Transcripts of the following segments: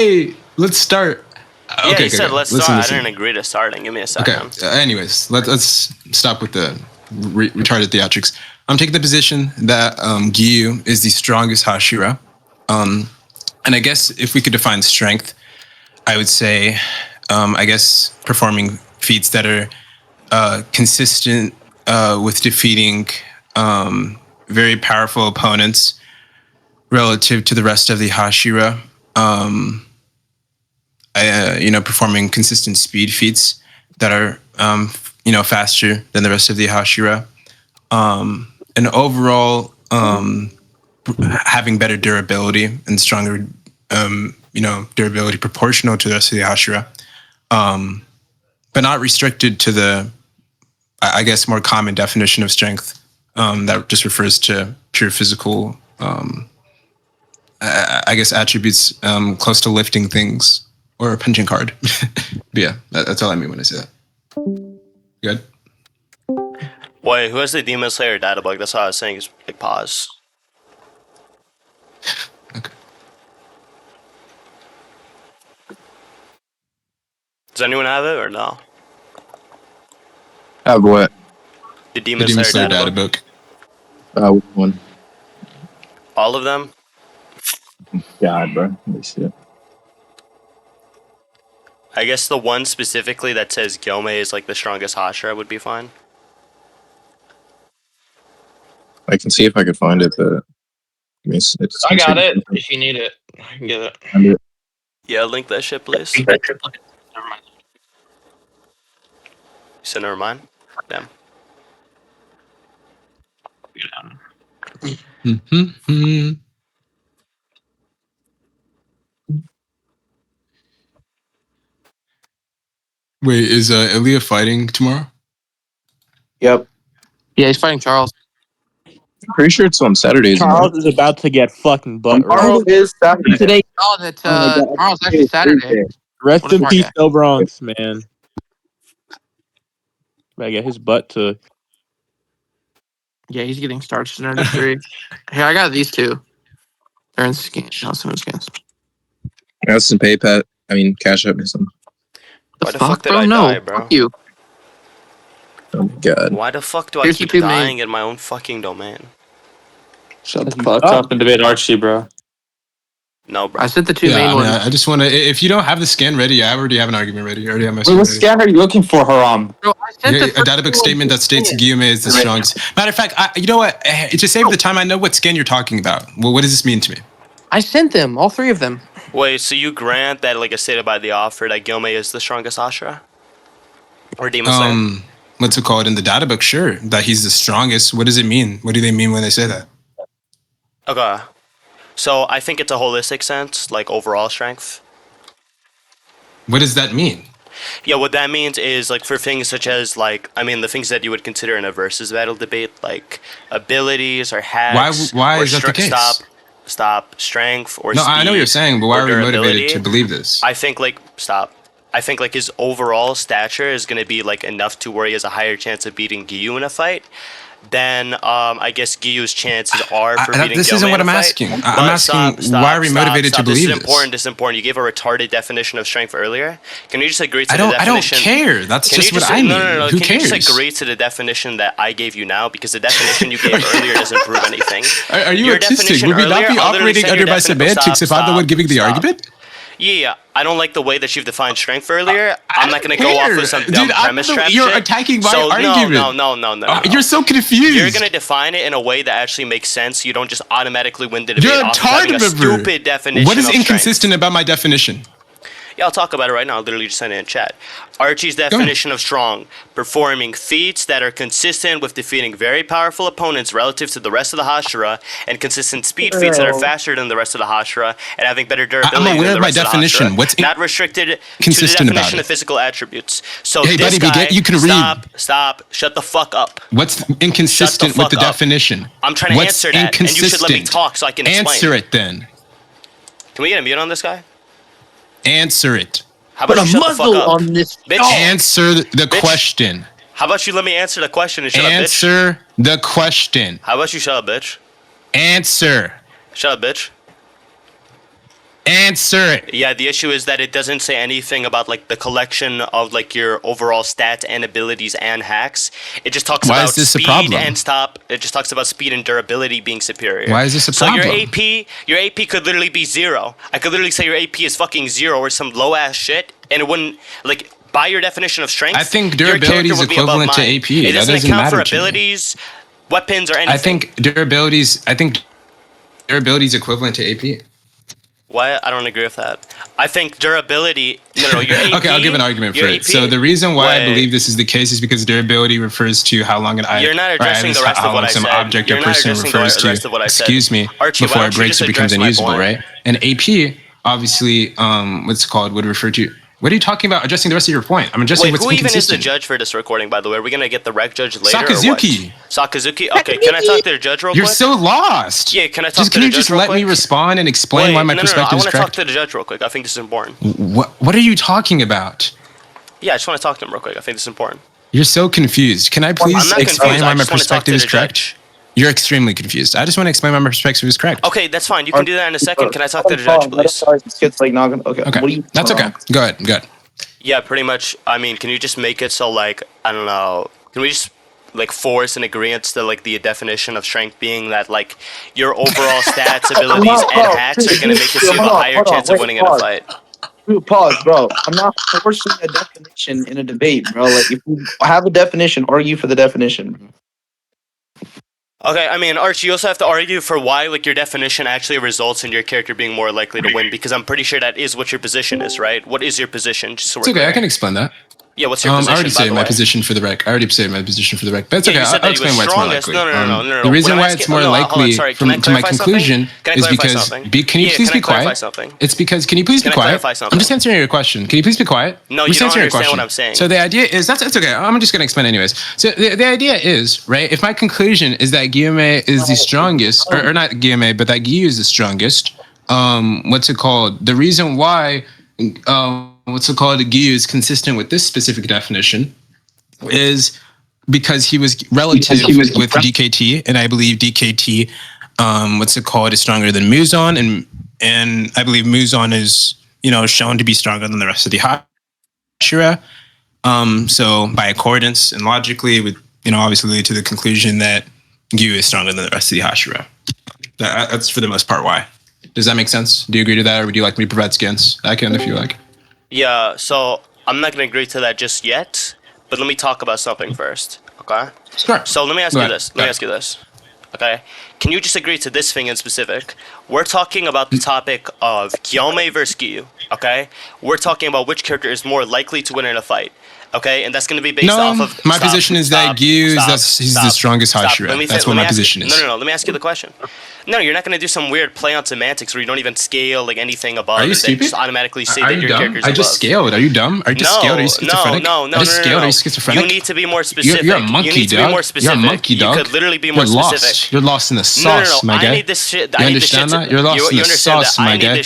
Hey, let's start. Yeah, okay, you said let's start. I didn't agree to starting. Give me a second. Okay. Anyways, let's stop with the retarded theatrics. I'm taking the position that Giyu is the strongest Hashira. And I guess if we could define strength, I would say, I guess performing feats that are consistent with defeating very powerful opponents relative to the rest of the Hashira. Performing consistent speed feats that are, faster than the rest of the Hashira. And overall, having better durability and stronger, durability proportional to the rest of the Hashira. But not restricted to the, I guess, more common definition of strength that just refers to pure physical, attributes close to lifting things or punching hard. But yeah, that's all I mean when I say that. Good? Wait, who has the Demon Slayer data bug? That's all I was saying is like pause. Okay. Does anyone have it or no? Have what? The Demon Slayer data book. Which one? All of them? God, bro. Let me see it. I guess the one specifically that says Gyomei is like the strongest Hashira would be fine. I can see if I can find it, but I got it. If you need it, I can get it. Yeah, link that shit, please. Never mind. You said never mind? Damn. Wait, is Ilya fighting tomorrow? Yep. Yeah, he's fighting Charles. I'm pretty sure it's on Saturdays. Charles is about to get fucking butt. Tomorrow is Saturday. Today, tomorrow's actually Saturday. Rest in peace, No Bronx, man. I get his butt to. Yeah, he's getting starched in 93. Hey, I got these two. They're in scans. I'll send them scans. I got some PayPal. I mean, Cash App me some. Why the fuck did I die, bro? Fuck you. Oh my god. Why the fuck do I Here's keep your dying in my own fucking domain? Shut the fuck up and debate Archie, bro. No, bro. I sent the two main ones. I just want to. If you don't have the scan ready, I already have an argument ready. I already have my. Wait, what scan are you looking for, Haram? Bro, I sent A databook statement that states Gyomei is the strongest. Matter of fact, you know what? To save the time, I know what scan you're talking about. Well, what does this mean to me? I sent them, all three of them. Wait, so you grant that, like, as stated by the offer, that Gyomei is the strongest Hashira? Or Demon Slayer? What's it called in the databook? Sure, that he's the strongest. What does it mean? What do they mean when they say that? Okay. So I think it's a holistic sense, like overall strength. What does that mean? Yeah, what that means is, like, for things such as, like, I mean, the things that you would consider in a versus battle debate, like abilities or hacks. Why or is that the case? Stop, strength or no, speed. I know what you're saying, but why are we durability. motivated to believe this? I think, like, I think, like, his overall stature is going to be, like, enough to where he has a higher chance of beating Giyu in a fight than, I guess, Giyu's chances are for beating Gyomei. This isn't what I'm asking. I'm asking why are we motivated to believe this? This is important. You gave a retarded definition of strength earlier. Can you just agree to the definition? I don't care. That's just what I mean. No. Who Can cares? you just agree to the definition that I gave you now? Because the definition you gave earlier doesn't prove anything. Are you autistic? Would we not be operating under my semantics if I'm the one giving the argument? Yeah, I don't like the way that you've defined strength earlier. I'm not going to go off with some dumb premise trap You're shit. attacking my argument. No. You're so confused. You're going to define it in a way that actually makes sense. You don't just automatically win the debate You're off of having a stupid definition. What is of inconsistent strength. about my definition? Yeah, I'll talk about it right now. I'll literally just send it in chat. Archie's definition of strong: performing feats that are consistent with defeating very powerful opponents relative to the rest of the Hashira, and consistent speed feats that are faster than the rest of the Hashira, and having better durability I'm aware than of the my rest of the definition. Hashira. What's not restricted consistent to the about definition it? of physical attributes. So hey, this buddy, guy, you can read. Stop, shut the fuck up. What's inconsistent with the definition? I'm trying to answer that, and you should let me talk so I can explain. Answer it then. Can we get a mute on this guy? Answer it. How about you shut the fuck up? On this bitch. Answer the question. How about you let me answer the question and shut up, bitch? Answer the question. How about you shut up, bitch? Answer. Shut up, bitch. Answer it. Yeah, the issue is that it doesn't say anything about like the collection of like your overall stats and abilities and hacks. It just talks Why about is this a speed problem? and stop. It just talks about speed and durability being superior. Why is this a problem? So your AP could literally be 0. I could literally say your AP is fucking 0 or some low ass shit, and it wouldn't like by your definition of strength. I think your durability character is would be above equivalent to mine. AP. It That doesn't doesn't account for matter to me. abilities, weapons, or anything. I think durability is equivalent to AP. Why? I don't agree with that. I think durability. No, your AP. Okay, I'll give an argument for your it. AP So the reason why I Wait. believe this is the case is because durability refers to how long an item, You're not or addressing at the least rest how of what long I some said. object You're or not person addressing the refers to. rest of what I said. Excuse me, Archie, why before don't it you breaks just or becomes address my unusable, point? right? And AP obviously, what's it called, would refer to. What are you talking about? Addressing the rest of your point. I'm addressing Wait, what's who even is the inconsistent. judge for this recording, by the way? Are we going to get the rec judge later? Sakazuki. Or what? Sakazuki? Okay, can I talk to the judge real You're quick? so lost. Yeah, can I talk Just to can the you judge just real let me quick? respond and explain why my no, perspective I is want to talk correct? to the judge real quick. I think this is important. What are you talking about? Yeah, I just want to talk to him real quick. I think this is important. You're so confused. Can I I'm please not confused. explain I why my just want to talk to perspective the is correct? judge. You're extremely confused. I just want to explain why my perspective is correct. Okay, that's fine. You can do that in a second. Can I talk to the judge, please? Okay. Okay, What do you? that's okay. Go ahead. Go ahead. Yeah, pretty much. I mean, can you just make it so, like, I don't know, can we just, like, force an agreement to, like, the definition of strength being that, like, your overall stats, abilities, and hacks are going to make it so you have a higher chance of winning in a fight? Dude, pause, bro. I'm not forcing a definition in a debate, bro. Like, if you have a definition, argue for the definition. Okay, I mean, Archie, you also have to argue for why, like, your definition actually results in your character being more likely to win, because I'm pretty sure that is what your position is, right? What is your position? Just so It's we're okay. I clear. can explain that. Yeah, what's your position, I already by stated the my way? position for the rec. I already stated my position for the rec. But it's Yeah, okay. you said that I'll he was explain why it's more strongest. likely. No. The reason When I'm why asking- it's more no, hold on, likely sorry. Can I to my clarify conclusion something? Can I is clarify because. something? Can you Yeah, please can I be clarify quiet? something? It's because. Can you please be Can I quiet? clarify something? I'm just answering your question. Can you please be quiet? No, I'm you just don't answering your understand question. what I'm saying. So the idea is that's okay. I'm just gonna explain anyways. So the idea is right. If my conclusion is that Gyomei is the strongest, or not Gyomei, but that Giyu is the strongest. What's it called? The reason why. What's it called? Giyu is consistent with this specific definition. Is because he was relative with DKT, and I believe DKT, what's it called, is stronger than Muzan, and I believe Muzan is shown to be stronger than the rest of the Hashira. So by accordance and logically, it would obviously lead to the conclusion that Giyu is stronger than the rest of the Hashira. That's for the most part why. Does that make sense? Do you agree to that, or would you like me to provide scans? I can if you like. Yeah, so I'm not going to agree to that just yet, but let me talk about something first, okay? Sure. So let me ask Go you ahead. this. Go Let me ahead. ask you this. Okay? Can you just agree to this thing in specific? We're talking about the topic of Gyomei vs Giyu, okay? We're talking about which character is more likely to win in a fight. Okay, and that's going to be based off of. My position is that Giyu is he's the strongest Hashira. That's what my position is. No. Let me ask you the question. No, you're not going to do some weird play on semantics where you don't even scale like anything above. Are you and then stupid? just automatically say Are that you your dumb? character's I just above. scaled. Are you dumb? Are you just scaled? Are you schizophrenic? No. I just scaled. Are you schizophrenic? You need to be more specific. You're a monkey, you need to dog. be more specific. You're a monkey, dog. You could literally be more You're specific. lost. You're lost in the sauce, my guy. I need this shit. You understand that? You're lost in the sauce, my guy.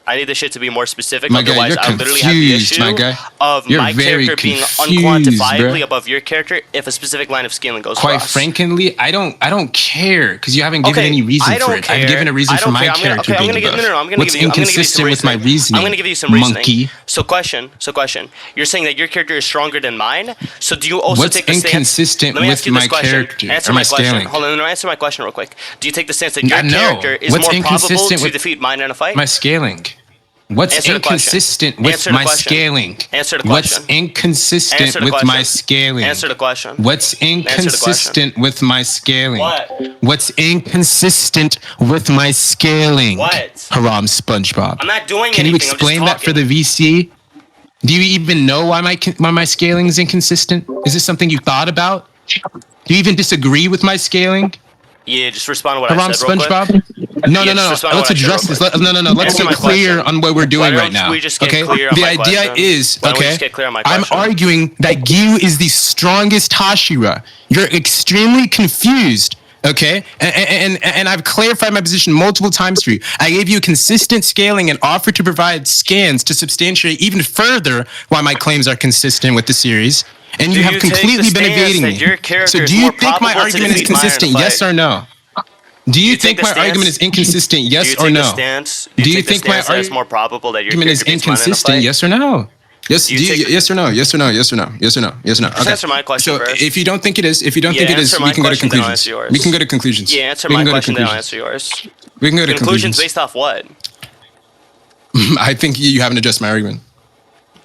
I need this shit to be more specific. My guy, Otherwise, you're I'll literally have the confused, issue my guy. of You're my very character being confused, unquantifiably bro. above your character if a specific line of scaling goes Quite cross. frankly, I don't care because you haven't given Okay, any reason I don't for it. care. I've given a reason I for don't my care. I'm gonna- character okay, I'm being gonna give- above. no, I'm gonna What's give you- I'm gonna give you some inconsistent with my reasoning? I'm gonna give you some reasoning. Monkey. So question. You're saying that your character is stronger than mine. So do you also What's take the stance? inconsistent Let me with ask you this my question. character Answer or my my question. scaling? Hold on, no, answer my question real quick. Do you take the stance that your No. character is What's more probable inconsistent to with defeat mine in a fight? My scaling. What's Answer the question. inconsistent with Answer the my question. scaling? Answer the What's question. inconsistent Answer the with question. my scaling? Answer the question. What's inconsistent with my scaling? What? What's inconsistent with my scaling? What? Haram SpongeBob. I'm not doing Can you anything. I'm just explain that for talking. the VC? Do you even know why my scaling is inconsistent? Is this something you thought about? Do you even disagree with my scaling? Yeah, just respond to what Haram I said real quick. SpongeBob? No. just respond to Let's what I said address real this. quick. No. Let's Answer get my clear question. on what we're doing Why right don't now. we just get Okay. clear on The my idea question? is Why don't we okay. just get clear on my I'm question? arguing that Giyu is the strongest Hashira. You're extremely confused. Okay, and I've clarified my position multiple times for you. I gave you consistent scaling and offered to provide scans to substantiate even further why my claims are consistent with the series. And you Do have you take completely the been stance evading that me. your character So is do you more think my probable to argument is defeat mine in a consistent? fight? Yes or no? Do you think the my stance- argument is inconsistent? Do Yes you or take the no? stance? Do you take the think my stance that it's more probable that your Argument is character beats mine in a inconsistent? fight? Yes or no? Yes. Do you Do you, take- yes or no? Yes or no? Yes or no? Yes or no? Yes or no? Just answer my question So first. if you don't think it is, Yeah, answer we my can go to question, then I'll conclusions. answer yours. We can go to conclusions. Yeah, answer We my can go to question, then I'll conclusions. answer yours. We can go to Conclusions conclusions. based off what? I think you haven't addressed my argument.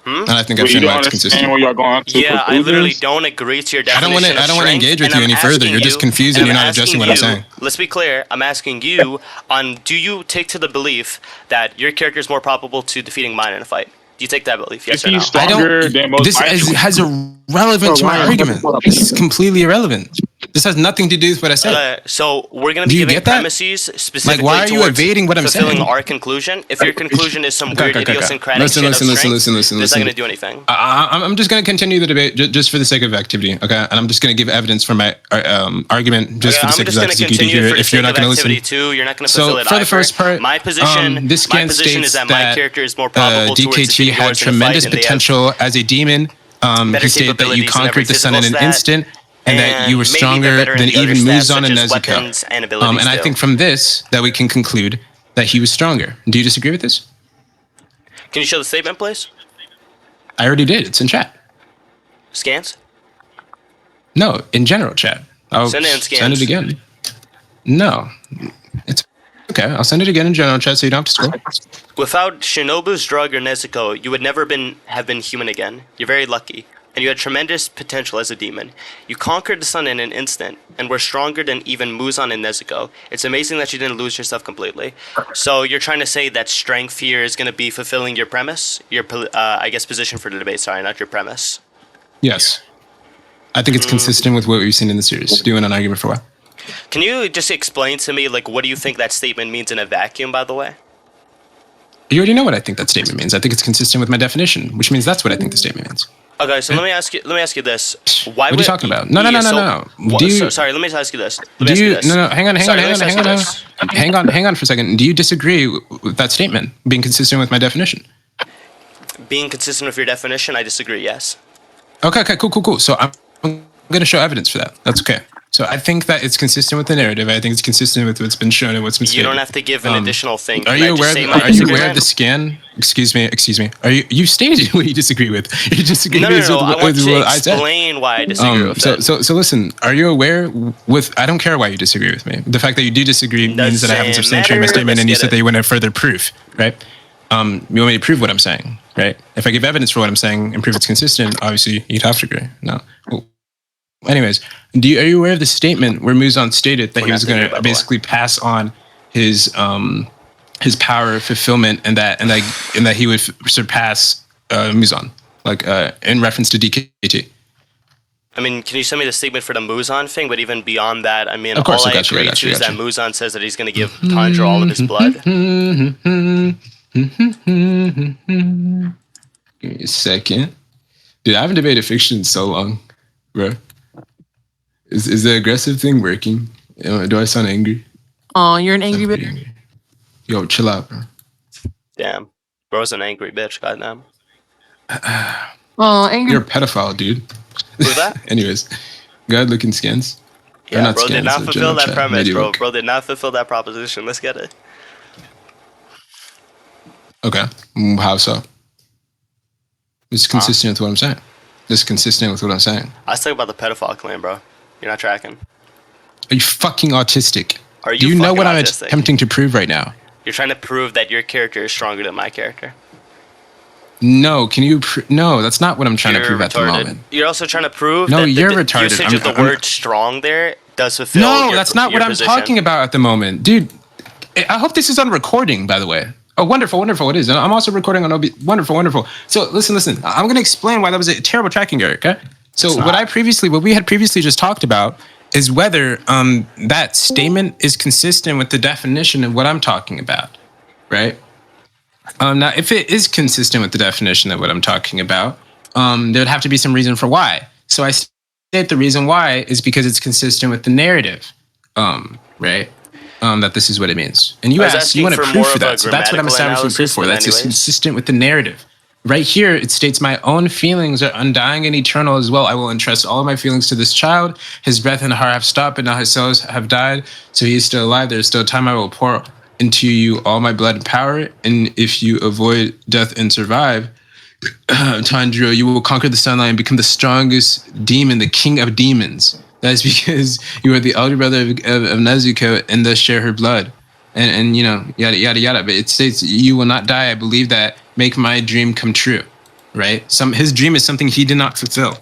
And I think I've Well, you shown don't why it's understand consistent. where y'all going to Yeah, I literally conclusions? don't agree to your I don't definition. want to engage with you any further. You're just confused and you're not addressing what I'm saying. Let's be clear. I'm asking you on: do you take to the belief that your character is more probable to defeating mine in a fight? Do you take that belief? Yes If or no? he's stronger than most This has a relevance to my argument. This is completely irrelevant. This has nothing to do with what I said. So we're gonna Do be you giving get that? premises specifically why are you towards evading what I'm fulfilling saying? our conclusion. If your conclusion is some Okay, weird okay. idiosyncratic Listen, shit listen, of listen, strength, listen, listen, it's not listen. gonna do anything. I'm just going to continue the debate just for the sake of activity, okay? And I'm just going to give evidence for my argument just for the I'm sake just of going to activity. continue it for the If you're sake not of going to listen. activity too. You're not going to fulfill So it for the either. first part, my position, this my scan position is states that my character is more that probable towards DKT defeating had yours in a fight, tremendous and they have potential as a demon. better He stated that you capabilities in every conquered the sun in an physical stat, instant, and that you were maybe they're stronger better in than the other even stats, Muzan and such as Nezuko. weapons and abilities And I too. think from this that we can conclude that he was stronger. Do you disagree with this? Can you show the statement, please? I already did. It's in chat. Scans? No, in general chat. I'll Send it in send scans. it again. No, it's okay. I'll send it again in general chat so you don't have to scroll. Without Shinobu's drug or Nezuko, you would never have been human again. You're very lucky. And you had tremendous potential as a demon. You conquered the sun in an instant, and were stronger than even Muzan and Nezuko. It's amazing that you didn't lose yourself completely. So you're trying to say that strength here is going to be fulfilling your premise? Your, I guess, position for the debate, sorry, not your premise. Yes. I think it's consistent with what we've seen in the series. Doing an argument for a while. Can you just explain to me, like, what do you think that statement means in a vacuum, by the way? You already know what I think that statement means. I think it's consistent with my definition, which means that's what I think the statement means. Okay, so let me ask you this. Why What are you would- talking about? No. What- Do you, sorry, let me ask you this. do you, no, hang on Hang for a second. Do you disagree with that statement being consistent with my definition? Being consistent with your definition, I disagree, yes. Okay, cool. So I'm going to show evidence for that. That's okay. So I think that it's consistent with the narrative. I think it's consistent with what's been shown and what's been stated. You don't have to give an additional thing. Are Can I you just aware? say Of, my are you aware disagreement? of the scan? Excuse me. Are you stated what you disagree with? You disagree No. with I want with to what I said. explain why I disagree with it. So listen. Are you aware? I don't care why you disagree with me. The fact that you do disagree means that I haven't Doesn't substantiated my matter. statement, Let's and you get said it. that you want further proof, right? You want me to prove what I'm saying, right? If I give evidence for what I'm saying and prove it's consistent, obviously you'd have to agree. No. Well, anyways, are you aware of the statement where Muzan stated that he was going to basically pass on his power of fulfillment and that he would surpass Muzan, like in reference to DKT? I mean, can you send me the statement for the Muzan thing? But even beyond that, I mean, Of course, all I I got you, I agree got to you, is I that got Muzan says that he's going to give Tanjiro all of his blood. Give me a second. Dude, I haven't debated fiction in so long, bro. Is the aggressive thing working? Do I sound angry? Oh, you're an angry I'm pretty bitch. angry. Yo, chill out, bro. Damn. Bro's an angry bitch, goddamn. Oh, angry. You're a pedophile, dude. Who's that? Anyways, go ahead, looking scans. Or Yeah, not bro did scans, not so fulfill general that chat, premise, medieval. bro. Bro did not fulfill that proposition. Let's get it. Okay, how so? It's consistent with what I'm saying. It's consistent with what I'm saying. I was talking about the pedophile claim, bro. You're not tracking. Are you fucking autistic? Are you Do you know fucking what I'm autistic? attempting to prove right now? You're trying to prove that your character is stronger than my character. No, can you? No, that's not what I'm trying to prove at the retarded. moment. You're also trying to prove No, that you're the retarded. usage of the I'm- word strong there does fulfill No, your, that's not your what I'm position. talking about at the moment, dude. I hope this is on recording, by the way. Oh, wonderful. It is. And I'm also recording on OB. Wonderful. So listen. I'm going to explain why that was a terrible tracking error. Okay. So what we had previously just talked about is whether that statement is consistent with the definition of what I'm talking about, right? Now, if it is consistent with the definition of what I'm talking about, there'd have to be some reason for why. So I state the reason why is because it's consistent with the narrative, right? That this is what it means. And you I was asked, you asking want for to proof more for of a that. So that's what I'm grammatical establishing proof analysis for. than That's just anyways. consistent with the narrative right here, it states, my own feelings are undying and eternal as well. I will entrust all of my feelings to this child. His breath and heart have stopped, but now his cells have died. So he is still alive. There is still time. I will pour into you all my blood and power. And if you avoid death and survive, Tanjiro, you will conquer the sunlight and become the strongest demon, the king of demons. That is because you are the elder brother of Nezuko and thus share her blood. And you know, yada, yada, yada. But it states, you will not die. I believe that. Make my dream come true, right? His dream is something he did not fulfill,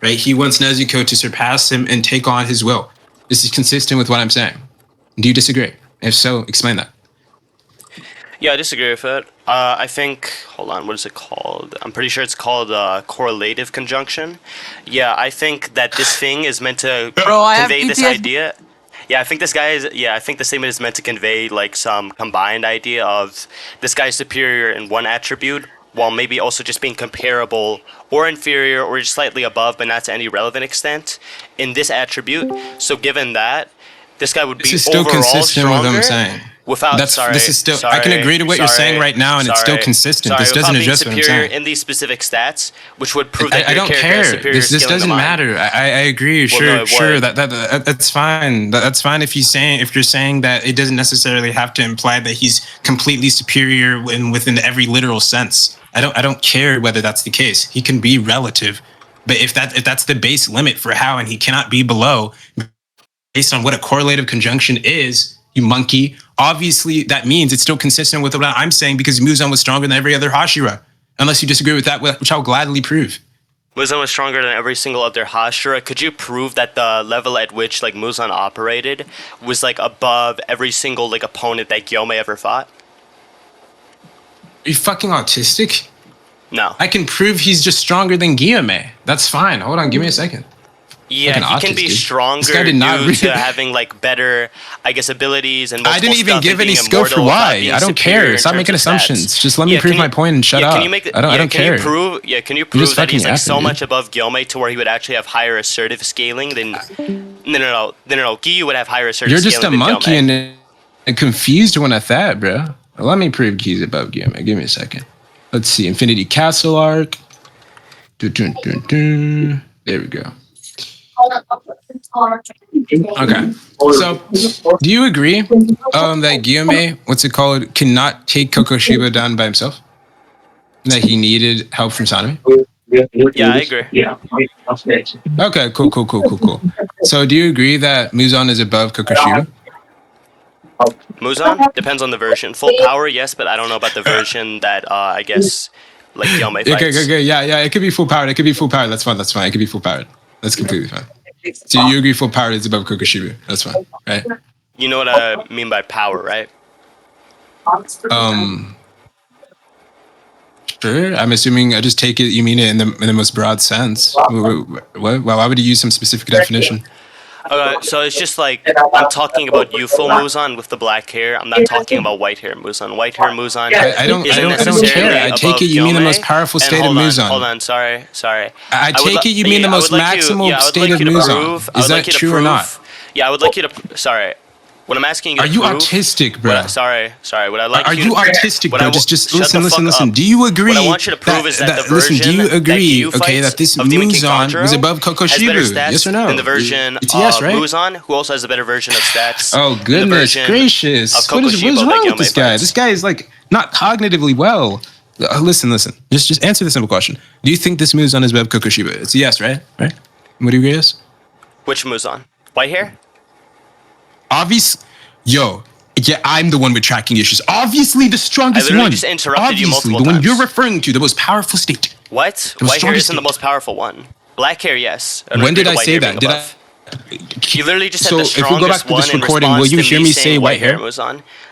right? He wants Nezuko to surpass him and take on his will. This is consistent with what I'm saying. Do you disagree? If so, explain that. Yeah, I disagree with it. I think, hold on, what is it called? I'm pretty sure it's called correlative conjunction. Yeah, I think that this thing is meant to convey this idea. Yeah, I think this guy is. Yeah, I think the statement is meant to convey like some combined idea of this guy's superior in one attribute, while maybe also just being comparable or inferior or just slightly above, but not to any relevant extent in this attribute. So, given that, this guy would be this is still overall consistent stronger. with what I'm saying. Without, this is still. I can agree to what you're saying right now, and it's still consistent. This doesn't address what I'm saying. In these specific stats, which would prove that I your don't character care. has superior This skill doesn't in the matter. I agree. Well, Sure, no, sure. That's fine. That's fine if you're saying that it doesn't necessarily have to imply that he's completely superior within every literal sense. I don't care whether that's the case. He can be relative, but if that's the base limit for how, and he cannot be below, based on what a correlative conjunction is, you monkey. Obviously, that means it's still consistent with what I'm saying because Muzan was stronger than every other Hashira. Unless you disagree with that, which I'll gladly prove. Muzan was stronger than every single other Hashira. Could you prove that the level at which like Muzan operated was like above every single like opponent that Gyomei ever fought? Are you fucking autistic? No. I can prove he's just stronger than Gyomei. That's fine. Hold on, give me a second. Yeah, like he can be stronger due to having like better, I guess, abilities and. I didn't even give any scope for why. I don't care. Stop making assumptions. Just let me prove my point and shut up. Can you make? I don't care. Can you prove that he's like so much above Gyomei to where he would actually have higher assertive scaling than? No. Giyu would have higher assertive. You're just a monkey and confused one at that, bro. Let me prove Giyu's above Gyomei. Give me a second. Let's see. Infinity Castle arc. There we go. Okay. So, do you agree that Gyomei, what's it called, cannot take Kokoshiba down by himself? That he needed help from Sanemi? Yeah, I agree. Yeah. Okay, cool. So, do you agree that Muzan is above Kokoshiba? Muzan? Depends on the version. Full power, yes, but I don't know about the version that, I guess, like Gyomei fights. Okay, yeah, it could be full powered. That's fine. It could be full powered. That's completely fine. So you agree full powered is above Kokoshiba. That's fine, right? You know what I mean by power, right? Sure. I'm assuming I just take it you mean it in the most broad sense. What? Why would you use some specific definition? So it's just like I'm talking about youthful Muzan with the black hair. I'm not talking about white hair Muzan. White hair Muzan. I don't care. I take it you mean the most powerful state of Muzan. Hold on. Sorry. I take it you mean the most maximal state of Muzan. Is that true or not? Yeah, I would like you to. Sorry. What I'm asking you Are you autistic, bro? Sorry. What I like Are you autistic, bro? Just listen. Do you agree? What I want you to prove is that the version do you agree, that okay, that this Muzan was above Kokoshiba? Yes or no? Than the version it's yes, right? Muzan, who also has a better version of stats. Oh, goodness gracious. What is wrong with this guy? This guy is like not cognitively well. Listen. Just answer the simple question. Do you think this Muzan is above Kokoshiba? It's a yes, right? Right? What do you agree with? Which Muzan? White hair? Obvious, yeah, I'm the one with tracking issues. Obviously, the strongest one. I literally just interrupted you multiple times. The one you're referring to, the most powerful state. What? White hair isn't the most powerful one. Black hair, yes. When did I say that? You literally just said the strongest one. So if we go back to this recording, will you hear me say white hair?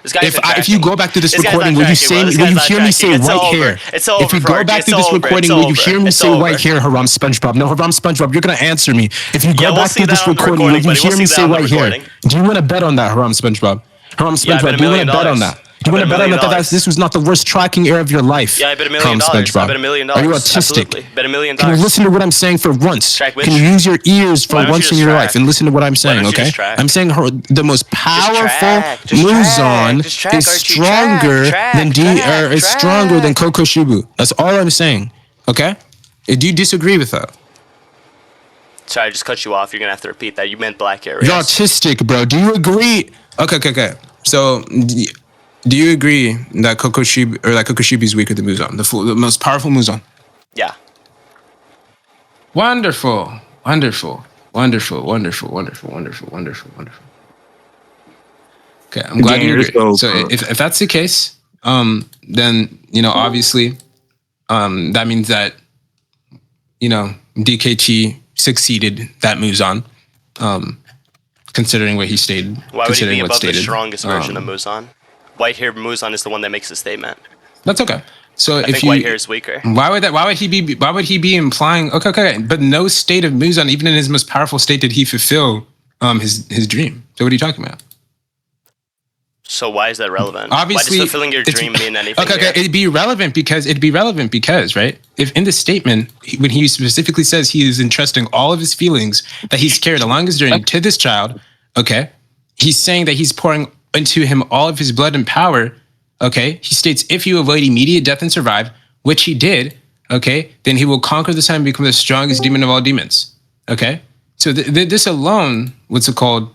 If you go back to this recording, will you hear me say white hair? If you go back to this recording, will you hear me say white hair, Haram SpongeBob? No, Haram SpongeBob, you're gonna answer me. If you go back to this recording, will you hear me say white hair? Do you want to bet on that, Haram SpongeBob? Haram SpongeBob, do you want to bet on that? You want to bet bet $1 on million. that this was not the worst tracking error of your life? Yeah, I bet $1 Haram million. SpongeBob. I bet $1 million. Are you autistic? Absolutely. Bet $1 million. Can you listen to what I'm saying for once? Track which? Can you use your ears for Why don't once you in just your track? life and listen to what I'm saying, don't you okay? just track? I'm saying the most powerful Just Muzan track, is Archie. stronger Track, than track. stronger than Kokoshibu. That's all I'm saying, okay? Do you disagree with that? Sorry, I just cut you off. You're gonna have to repeat that. You meant black area. You're autistic, bro. Do you agree? Okay. So, do you agree that Kokoshibu is weaker than Muzan, the most powerful Muzan? Yeah. Wonderful. Okay, I'm glad you agree. So if that's the case, then obviously, that means that DKT succeeded that Muzan, considering what he stated. Why would he be above stated. the strongest version of Muzan? White-haired Muzan is the one that makes the statement. That's okay. So I think white hair is weaker. Why would he be implying? Okay. But no state of Muzan, even in his most powerful state, did he fulfill his dream. So what are you talking about? So why is that relevant? Obviously, why does fulfilling your dream mean anything? Okay. Here? It'd be relevant because right. If in the statement when he specifically says he is entrusting all of his feelings that he's carried along his journey to this child, okay, he's saying that he's pouring into him all of his blood and power. Okay, he states, if you avoid immediate death and survive, which he did, okay, then he will conquer the sun and become the strongest demon of all demons. Okay, so this alone, what's it called,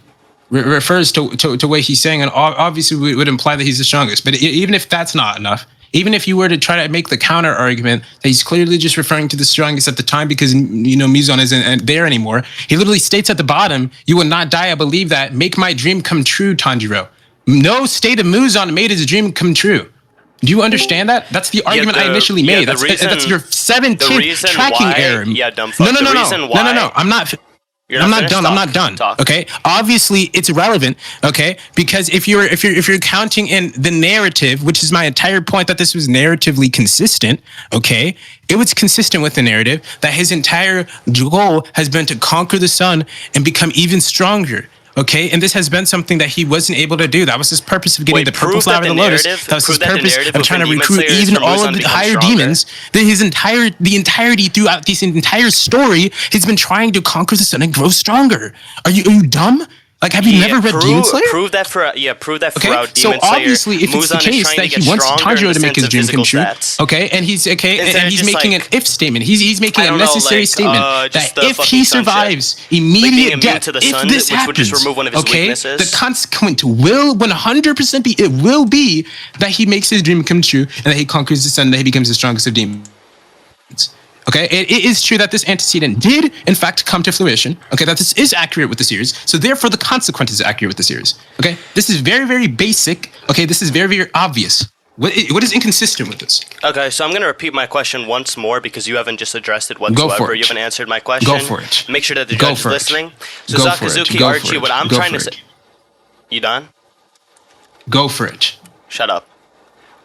refers to what he's saying, and obviously would imply that he's the strongest. But even if that's not enough, even if you were to try to make the counter argument that he's clearly just referring to the strongest at the time because Muzan isn't there anymore, he literally states at the bottom, "You will not die. I believe that. Make my dream come true, Tanjiro." No state of Muzan made his dream come true. Do you understand that? That's the argument I initially made. That's your 17th tracking error. Yeah, dumb fuck. No. I'm not done. I'm not done. Okay. Obviously, it's relevant. Okay, because if you're counting in the narrative, which is my entire point that this was narratively consistent. Okay, it was consistent with the narrative that his entire goal has been to conquer the sun and become even stronger. Okay, and this has been something that he wasn't able to do. That was his purpose of getting the purple flower of the lotus. That was his purpose of trying to recruit even all of the higher demons. The entirety throughout this entire story, he's been trying to conquer the sun and grow stronger. Are you dumb? Like, have you never read Demon Slayer? Prove that for Okay, Demon so Slayer. obviously, if it's the case that he wants Tanjiro to make his dream come true, okay, and he's making an if statement. He's making a necessary statement that if he survives immediate death, if this happens, okay, the consequence will 100% be that he makes his dream come true and that he conquers the sun, and that he becomes the strongest of demons. Okay, it is true that this antecedent did, in fact, come to fruition. Okay, that this is accurate with the series. So therefore, the consequence is accurate with the series. Okay, this is very, very basic. Okay, this is very, very obvious. What is inconsistent with this? Okay, so I'm going to repeat my question once more because you haven't just addressed it whatsoever. Go for it. You haven't answered my question. Go for it. Make sure that the judge is listening. So Go for it. Sakazuki, Go for Archie, it. what I'm Go trying to for say... it. You done? Go for it. Shut up.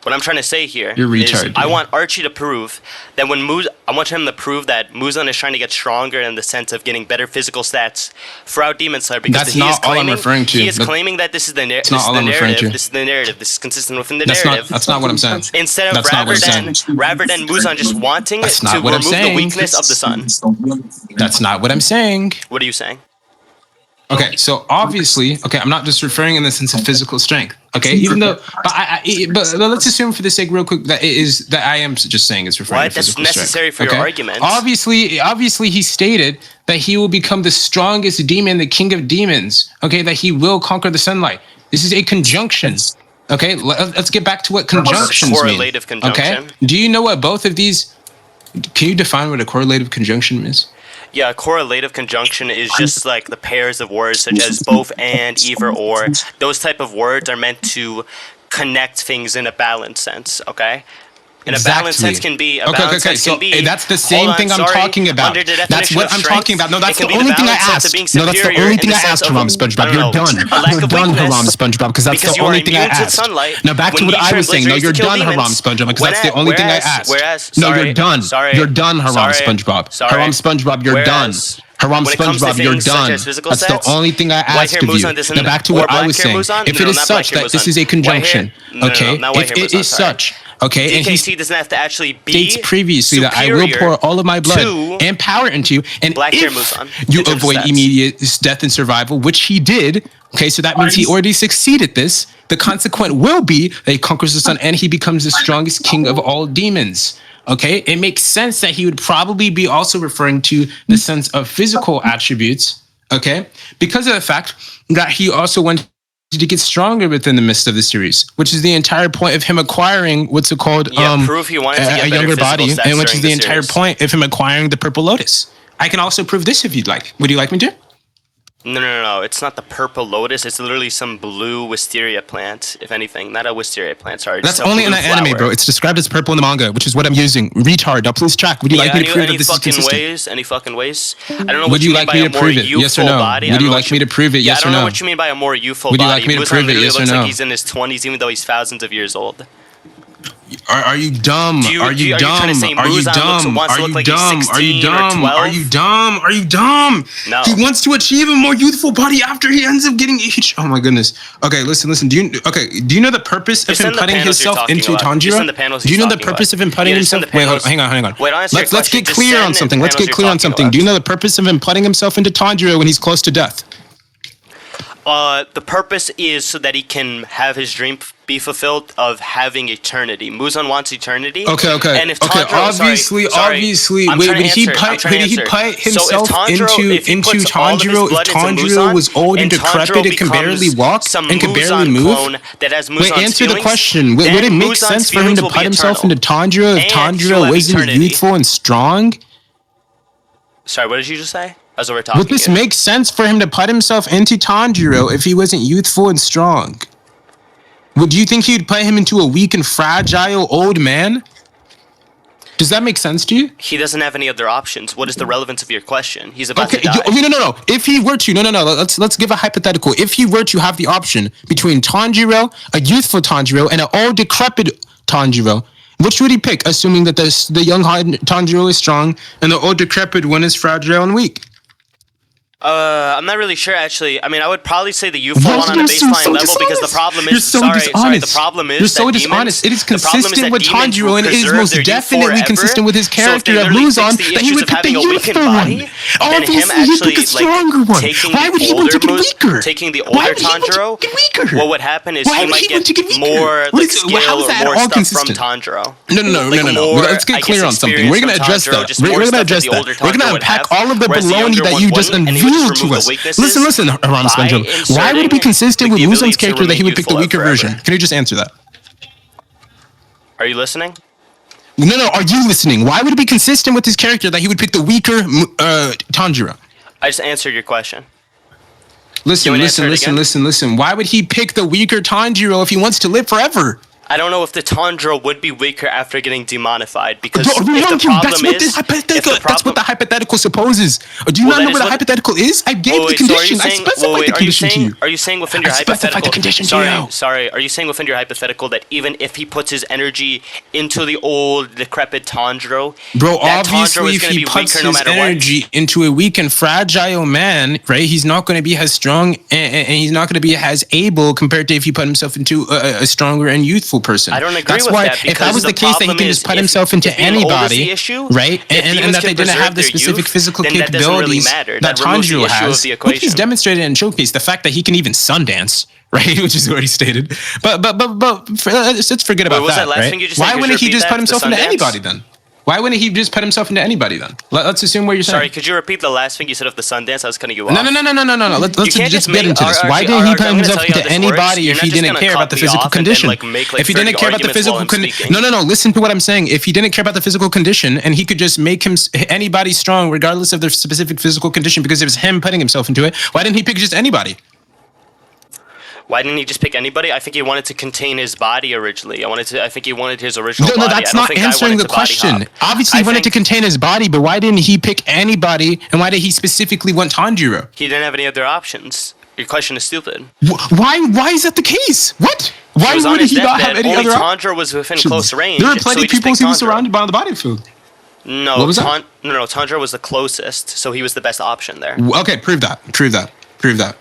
What I'm trying to say here You're is retarded. I want Archie to prove that I want him to prove that Muzan is trying to get stronger in the sense of getting better physical stats throughout Demon Slayer because That's not all I'm referring to. He is claiming that this is the narrative. This is the narrative. This is consistent within the narrative. That's not what I'm saying. Instead of rather than Muzan just wanting to remove the weakness of the sun. That's not what I'm saying. What are you saying? Okay, so obviously, I'm not just referring in the sense of physical strength. Okay, even though, but let's assume for the sake, real quick, that I am just saying it's referring to physical strength. That's necessary for your argument. Obviously, he stated that he will become the strongest demon, the king of demons. Okay, that he will conquer the sunlight. This is a conjunction. Okay, let's get back to what conjunctions mean. Correlative conjunction. Okay, do you know what both of these? Can you define what a correlative conjunction is? Yeah, a correlative conjunction is just like the pairs of words such as both, and, either, or. Those type of words are meant to connect things in a balanced sense, okay? In a balanced sense can be that's the same thing I'm talking about. That's what I'm talking about. No, that's the only thing I asked. No, that's the only thing I asked, Haram SpongeBob. You're done. You're done, Haram SpongeBob, because that's the only thing I asked. Now back to what I was saying. No, you're done, Haram SpongeBob, because that's the only thing I asked. No, you're done. You're done, Haram SpongeBob. Haram SpongeBob, you're done. Haram When it comes to SpongeBob, you're things such done. as physical That's stats, the only thing I white asked hair of you. Muzan doesn't- Now back to or what I black was hair saying. Muzan? If No, it is not such black hair that this Muzan. is a White hair- conjunction, no, okay? not white hair If it Muzan, is sorry. such, okay, and he DKT doesn't have to actually be states previously that I will superior pour all of my blood to and power into you, and black hair if Muzan you in terms of avoid stats. immediate death and survival, which he did, okay, so that means he already succeeded this. The consequent will be that he conquers the sun and he becomes the strongest king of all demons. Okay, it makes sense that he would probably be also referring to the sense of physical attributes. Okay, because of the fact that he also wanted to get stronger within the midst of the series, which is the entire point of him acquiring what's it called proof he wanted to get a better younger physical body, stats and which is during the the entire series. point of him acquiring the purple lotus. I can also prove this if you'd like. Would you like me to? No. It's not the purple lotus. It's literally some blue wisteria plant, if anything. Not a wisteria plant, sorry. That's just a only in blue the anime, flower. bro. It's described as purple in the manga, which is what I'm using. Retard. Now please check. Would you like me to prove that this is consistent? Any fucking ways? I don't know what Would you you mean like by me a to more prove it? Yes or youthful no? body. I Would don't you know like what me to prove it? Yeah, Yes I don't or know no? what you mean by a more youthful Would you body. like me to Muzan prove it? literally Yes or looks no? like he's in his 20s, even though he's thousands of years old. Are you dumb? Are you are you dumb? trying to say Are you Muzan dumb? wants Are to look you like he's dumb? Are you 16 or dumb? 12? Are you dumb? Are you dumb? No. He wants to achieve a more youthful body after he ends up getting aged. Oh my goodness. Okay, listen. Do you know the purpose of Just him send the putting panels you're himself talking into about. Just send the Tanjiro? panels Do you he's know the talking purpose about. of him putting Yeah, just himself? send the Wait, panels. hang on. Wait, I'll answer your Let's question. get Just clear send on the something. Let's panels get you're clear on talking something. about. Do you know the purpose of him putting himself into Tanjiro when he's close to death? The purpose is so that he can have his dream be fulfilled of having eternity. Muzan wants eternity. Okay. And if Tanjiro, Obviously, I'm would trying to he answer, I'm put trying to himself if he into puts all of his Tanjiro blood if into Tanjiro Muzan, was old and Tanjiro decrepit and can barely becomes walk some and can barely Muzan move? clone that has Muzan's Wait, answer the feelings, question. Would then it make Muzan's sense for him feelings to will be put himself eternal. into Tanjiro if And he'll Tanjiro have wasn't eternity. youthful and strong? Sorry, what did you just say? As we were talking. Would this make sense for him to put himself into Tanjiro if he wasn't youthful and strong? Would you think he'd put him into a weak and fragile old man? Does that make sense to you? He doesn't have any other options. What is the relevance of your question? He's about Okay, to die. no. If he were to, let's give a hypothetical. If he were to have the option between Tanjiro, a youthful Tanjiro, and an old decrepit Tanjiro, which would he pick? Assuming that the young Tanjiro is strong and the old decrepit one is fragile and weak. I'm not really sure actually. I mean, I would probably say the youthful Why one on are a you so baseline level because the dishonest? problem You're is so sorry, dishonest. the problem is You're so that dishonest. demons, It is consistent with Tanjiro, and it is most definitely consistent with his character of Muzan that he would pick the youthful one. Obviously, he'd pick a stronger one. Why would he want to get weaker? Taking the Why older would he want Tanjiro, to get weaker? what would happen is Why he would might he want to get get more weaker? like skill How is or that more all stuff from consistent? Tanjiro. No. more, Let's get I clear guess, on something. We're gonna experience address from that. Tanjiro, just We're more gonna stuff address that the that. older We're gonna Tanjiro would unpack have, all of the whereas the baloney younger that one you just wouldn't, and he would just unveiled to remove us. the weaknesses Listen, Haram by SpongeBob. Why would it be inserting consistent with the ability Muzan's to character that he would pick the remain weaker youthful version? Can you just answer that? Are you listening? No. Are you listening? Why would it be consistent with his character that he would pick the weaker Tanjiro? I just answered your question. Listen. Why would he pick the weaker Tanjiro if he wants to live forever? I don't know if the Tanjiro would be weaker after getting demonified because Bro, if the problem is that's what the hypothetical supposes. Do you Well, not that know is what the what- hypothetical is? I gave the so are you condition. I saying- specified the condition to you. Are you saying within your I specified hypothetical? the condition to you. Sorry. Are you saying within your hypothetical that even if he puts his energy into the old decrepit Tanjiro, Bro, that Tanjiro obviously, is if gonna he be puts weaker no his matter energy into a weak and fragile man, right, he's not going to be as strong and he's not going to be as able compared to if he put himself into a stronger and youthful person. I don't agree That's with why, that if that because was the case, that he problem can is just put if- himself into if being old is the anybody, issue, right, if and demons that they can didn't have preserve the their specific youth, physical then that doesn't really capabilities matter. that That removes the Tanjiro issue of has, the which he's equation. demonstrated and showcased. The fact that he can even Sundance, right, which is already stated. But let's forget about Wait, was that. that last right? thing you just said? Why Could wouldn't you he just repeat put that? himself The into Sundance? anybody then? Why wouldn't he just put himself into anybody then? Let's assume what you're saying. Sorry, could you repeat the last thing you said of the Sundance? I was cutting you off. No. Let's You can't just just get make- into this. Archi, Why didn't he put I'm gonna himself tell you how into this works. anybody You're if not he just didn't gonna care cut about the me physical off and then, condition? like, make, like, If he didn't 30 care about the arguments physical while I'm condition, speaking. no. Listen to what I'm saying. If he didn't care about the physical condition and he could just make him anybody strong regardless of their specific physical condition because it was him putting himself into it, why didn't he pick just anybody? Why didn't he just pick anybody? I think he wanted to contain his body originally. I think he wanted his original No, body. that's I don't not think I answering wanted the to body question. hop. Obviously, he wanted to contain his body, but why didn't he pick anybody? And why did he specifically want Tanjiro? He didn't have any other options. Your question is stupid. Why is that the case? What? Why was on would his he not have deathbed. any Only other Tanjiro was within options? close range. There are so plenty he of just people picked who were Tanjiro. surrounded by on the battlefield. No, What was that? No, Tanjiro was the closest, so he was the best option there. Okay, prove that. Prove that. Prove that.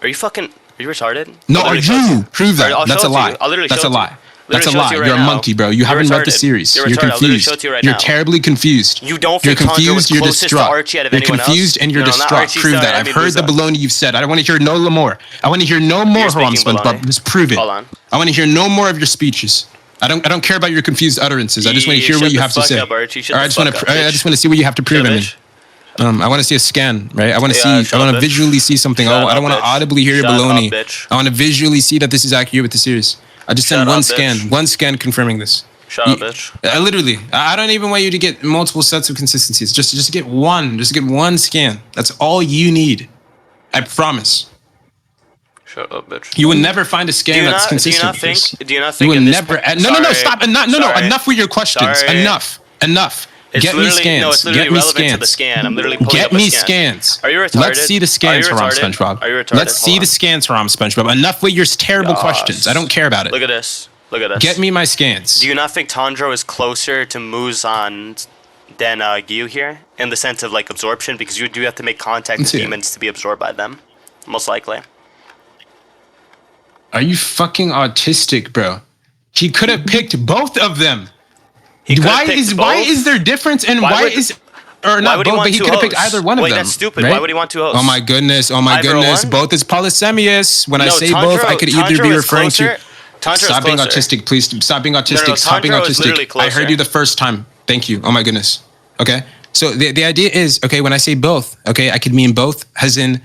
Are you retarded? No, I'll are literally show it to you? Prove that. I'll That's show a it to lie. you. I'll literally That's show a it to you. lie. That's a Literally show it lie. to you right You're a now. monkey, bro. You You're haven't read the retarded. series. You're You're retarded. I'll literally confused. show it to you right You're now. terribly confused. You don't You're think Tanjiro was confused. You're closest to distraught. Archie out of You're anyone else? confused and you're No, not distraught. Archie, Prove sorry, that. I I've mean heard the Muzan. baloney you've said. I don't want to hear no more. I want to hear no more, You're Haram speaking SpongeBob. baloney. Just prove it. Hold on. I want to hear no more of your speeches. I don't care about your confused utterances. I just want to hear what you have to say. Up, Archie. Shut Or I the just want fuck to. up, I bitch. just want to see what you have to prove. Shut I up, mean, bitch. I want to see a scan, right? I want to Yeah, see. shut I want up, to bitch. visually see something. Shut I don't up, want to bitch. audibly hear your Shut up, baloney. bitch. I want to visually see that this is accurate with the series. I just sent Shut one up, scan. bitch. One scan confirming this. Shut up, bitch. Literally, I don't even want you to get multiple sets of consistencies. Just get one. Just get one scan. That's all you need. I promise. Shut up, bitch. You will never find a scan that's consistent. Do you not think? Do you not You think? will in this never. point- No, Sorry. stop. No, Sorry. enough with your questions. Sorry. Enough. It's Get me literally- scans. No, it's literally Get me relevant to the scans. scan. I'm literally pulling Get up a me scan. scans. Are you retarded? Let's see the scans, Are you Haram retarded? SpongeBob. Are you retarded? Let's see Hold the on. scans, Haram SpongeBob. Enough with your terrible questions. I don't care about it. Look at this. Look at this. Get me my scans. Do you not think Tanjiro is closer to Muzan than Giyu here, in the sense of like absorption? Because you do have to make contact with Let's see it. demons to be absorbed by them, most likely. Are you fucking autistic, bro? He could have picked both of them. He could have Why picked is both. there difference and Why why would- is or Why not would he both, want but he two could have picked hosts? either one of Wait, them. that's stupid. right? Why would he want two hosts? Oh my goodness! Oh my Either goodness! one? Both is polysemious. When I No, say both, I could either Tanjiro be is referring closer. to. Tanjiro is Stop being closer. autistic, please. Stop being autistic. No, Stop being Tanjiro is literally autistic. I heard closer. you the first time. Thank you. Oh my goodness. Okay. So the idea is, okay, when I say both, okay, I could mean both as in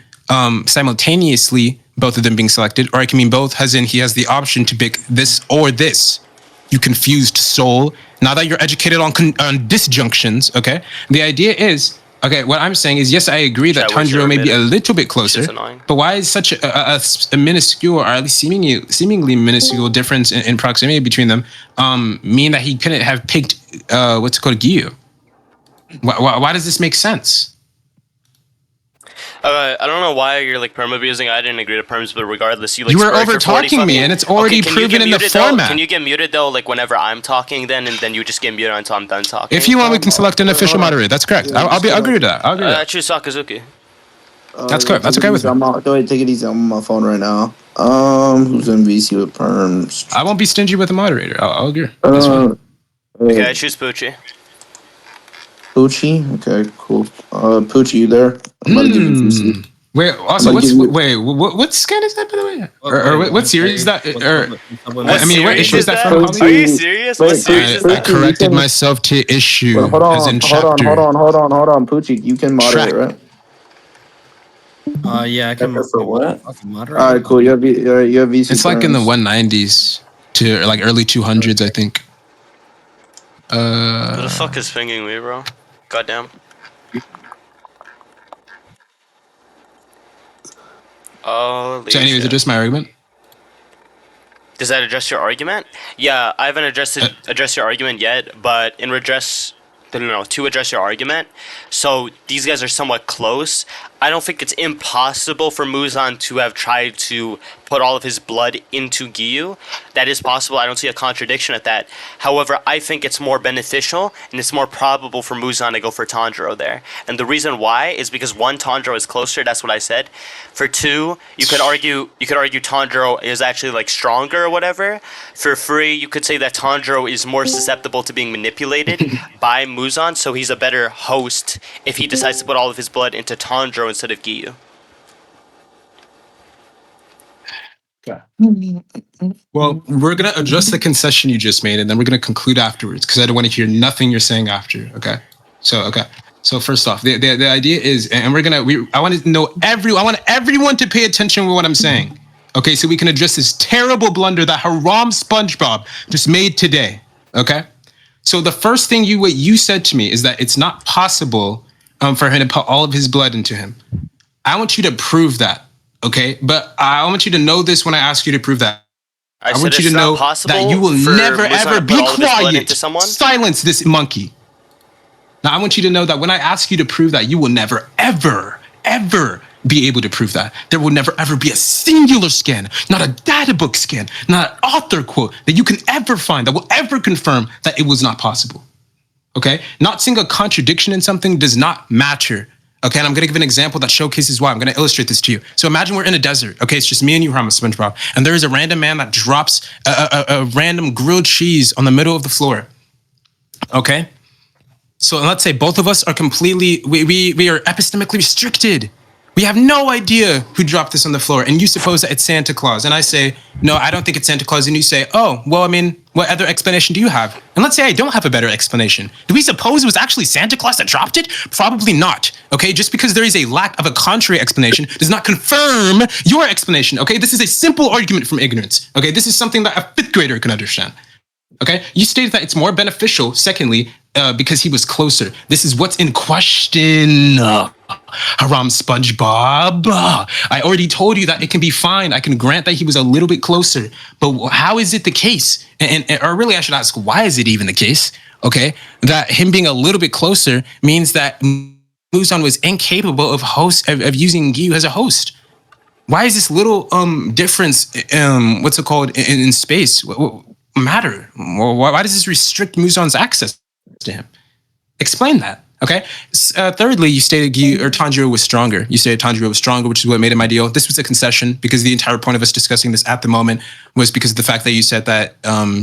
simultaneously both of them being selected, or I can mean both as in he has the option to pick this or this. You confused soul. Now that you're educated on disjunctions, okay, the idea is, okay, what I'm saying is, yes, I agree that Chat, what's your Tanjiro may be a minute? little bit closer, Shit's annoying. but why is such a minuscule, or at least seemingly minuscule difference in proximity between them mean that he couldn't have picked what's it called, Giyu? Why does this make sense? I don't know why you're like perm abusing. I didn't agree to perms, but regardless, you like. You were sparred for over 40 talking me, fucking- and it's already can you proven get in the muted, though? format. Can you get muted though, like whenever I'm talking, then and then you just get muted until I'm done talking? If you want, we can select an official moderator. That's correct. I'll agree with that. I'll agree with I that. choose Sakazuki. That's good. That's okay with me. Go ahead, take it easy. I'm on my phone right now. Who's in VC with perms? I won't be stingy with a moderator. I'll agree. That's fine. Okay, I choose Poochie. Poochie? Okay, cool. Poochie, you there? I'm about to give you VC. Wait. Also, I'm what's gonna give wait? What scan is that, by the way? Or what series is that? Or I mean, what series issue is that from? that? Are you serious? What Wait, series is I that? corrected myself to issue Hold on, as in hold on, chapter. hold on. Poochie, you can moderate, Track. right? Yeah, I can. Okay, so what? Fucking moderate. All right, cool. You have VC. It's like in the perms. 190s to like early 200s, I think. Who the fuck is pinging me, bro? Goddamn. Oh, So, anyways, address my argument. Does that address your argument? Yeah, I haven't addressed your argument yet, but to address your argument, so these guys are somewhat close. I don't think it's impossible for Muzan to have tried to put all of his blood into Giyu. That is possible. I don't see a contradiction at that. However, I think it's more beneficial and it's more probable for Muzan to go for Tanjiro there. And the reason why is because one, Tanjiro is closer. That's what I said. For two, you could argue Tanjiro is actually like stronger or whatever. For three, you could say that Tanjiro is more susceptible to being manipulated by Muzan, so he's a better host if he decides to put all of his blood into Tanjiro instead of Giyu. Well, we're gonna address the concession you just made, and then we're gonna conclude afterwards because I don't want to hear nothing you're saying after. Okay. So first off, the idea is, and I want to know I want everyone to pay attention to what I'm saying. Okay, so we can address this terrible blunder that Haram SpongeBob just made today. Okay. So the first thing what you said to me is that it's not possible for him to put all of his blood into him. I want you to prove that. Okay, but I want you to know this when I ask you to prove that. I want you to know that you will never ever be quiet. Silence this monkey. Now I want you to know that when I ask you to prove that, you will never ever be able to prove that. There will never ever be a singular scan, not a data book scan, not an author quote that you can ever find that will ever confirm that it was not possible. Okay, not seeing a contradiction in something does not matter. Okay, and I'm gonna give an example that showcases why. I'm gonna illustrate this to you. So imagine we're in a desert. Okay, it's just me and you, Haram, SpongeBob, and there is a random man that drops a random grilled cheese on the middle of the floor. Okay, so let's say both of us are completely, we are epistemically restricted. We have no idea who dropped this on the floor, and you suppose that it's Santa Claus, and I say, no, I don't think it's Santa Claus, and you say, oh, well, I mean, what other explanation do you have? And let's say I don't have a better explanation. Do we suppose it was actually Santa Claus that dropped it? Probably not, okay? Just because there is a lack of a contrary explanation does not confirm your explanation, okay? This is a simple argument from ignorance, okay? This is something that a fifth grader can understand. Okay, you stated that it's more beneficial, secondly, because he was closer. This is what's in question. Haram SpongeBob. I already told you that it can be fine. I can grant that he was a little bit closer. But how is it the case? Or really, I should ask, why is it even the case? Okay, that him being a little bit closer means that Muzan was incapable of using Giyu as a host. Why is this little difference? What's it called in space? Matter? Why does this restrict Muzan's access to him? Explain that. Okay. Thirdly, you stated Tanjiro was stronger. You stated Tanjiro was stronger, which is what made him ideal. This was a concession because the entire point of us discussing this at the moment was because of the fact that you said that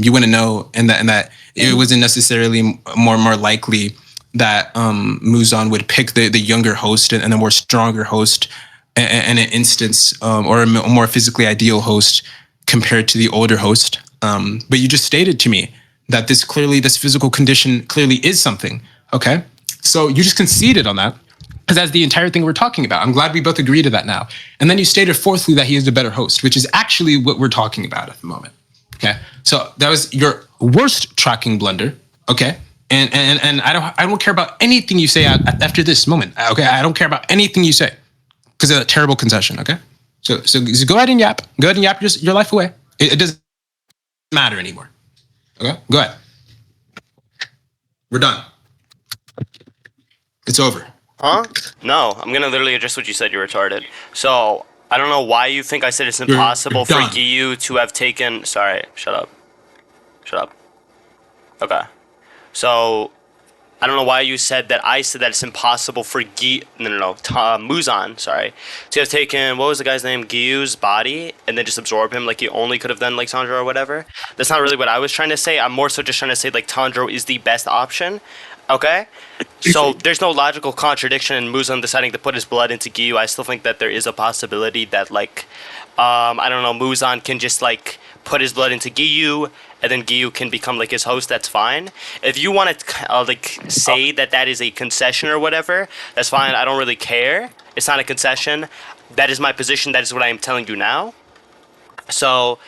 you wouldn't know and that it wasn't necessarily more likely that Muzan would pick the younger host and the more stronger host in an instance or a more physically ideal host compared to the older host. But you just stated to me that this physical condition clearly is something. Okay. So you just conceded on that because that's the entire thing we're talking about. I'm glad we both agree to that now. And then you stated fourthly that he is the better host, which is actually what we're talking about at the moment. Okay. So that was your worst tracking blunder. Okay. And I don't care about anything you say after this moment. Okay. I don't care about anything you say because of a terrible concession. Okay. So go ahead and yap. Go ahead and yap your life away. It doesn't matter anymore. Okay, go ahead. We're done. It's over. Huh? No, I'm gonna literally address what you said. You're retarded. So I don't know why you think I said it's impossible for Giyu to have taken. Sorry, shut up. Shut up. Okay. So I don't know why you said that. I said that it's impossible for Muzan, sorry, to have taken, what was the guy's name, Giyu's body, and then just absorb him like he only could have done like Tanjiro or whatever. That's not really what I was trying to say. I'm more so just trying to say like Tanjiro is the best option. Okay? So there's no logical contradiction in Muzan deciding to put his blood into Giyu. I still think that there is a possibility that like, I don't know, Muzan can just like put his blood into Giyu, and then Giyu can become like his host. That's fine. If you want to like say that is a concession or whatever, that's fine. I don't really care. It's not a concession. That is my position. That is what I am telling you now. So,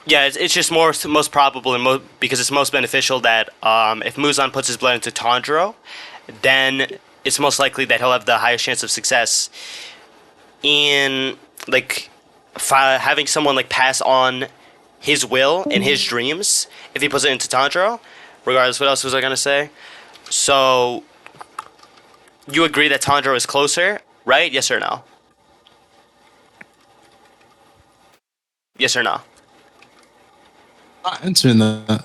yeah, it's just most probable and because it's most beneficial that if Muzan puts his blood into Tanjiro, then it's most likely that he'll have the highest chance of success in like having someone like pass on his will and his dreams if he puts it into Tanjiro. Regardless, what else was I gonna say? So you agree that Tanjiro is closer, right? Yes or no? Yes or no? Not answering that.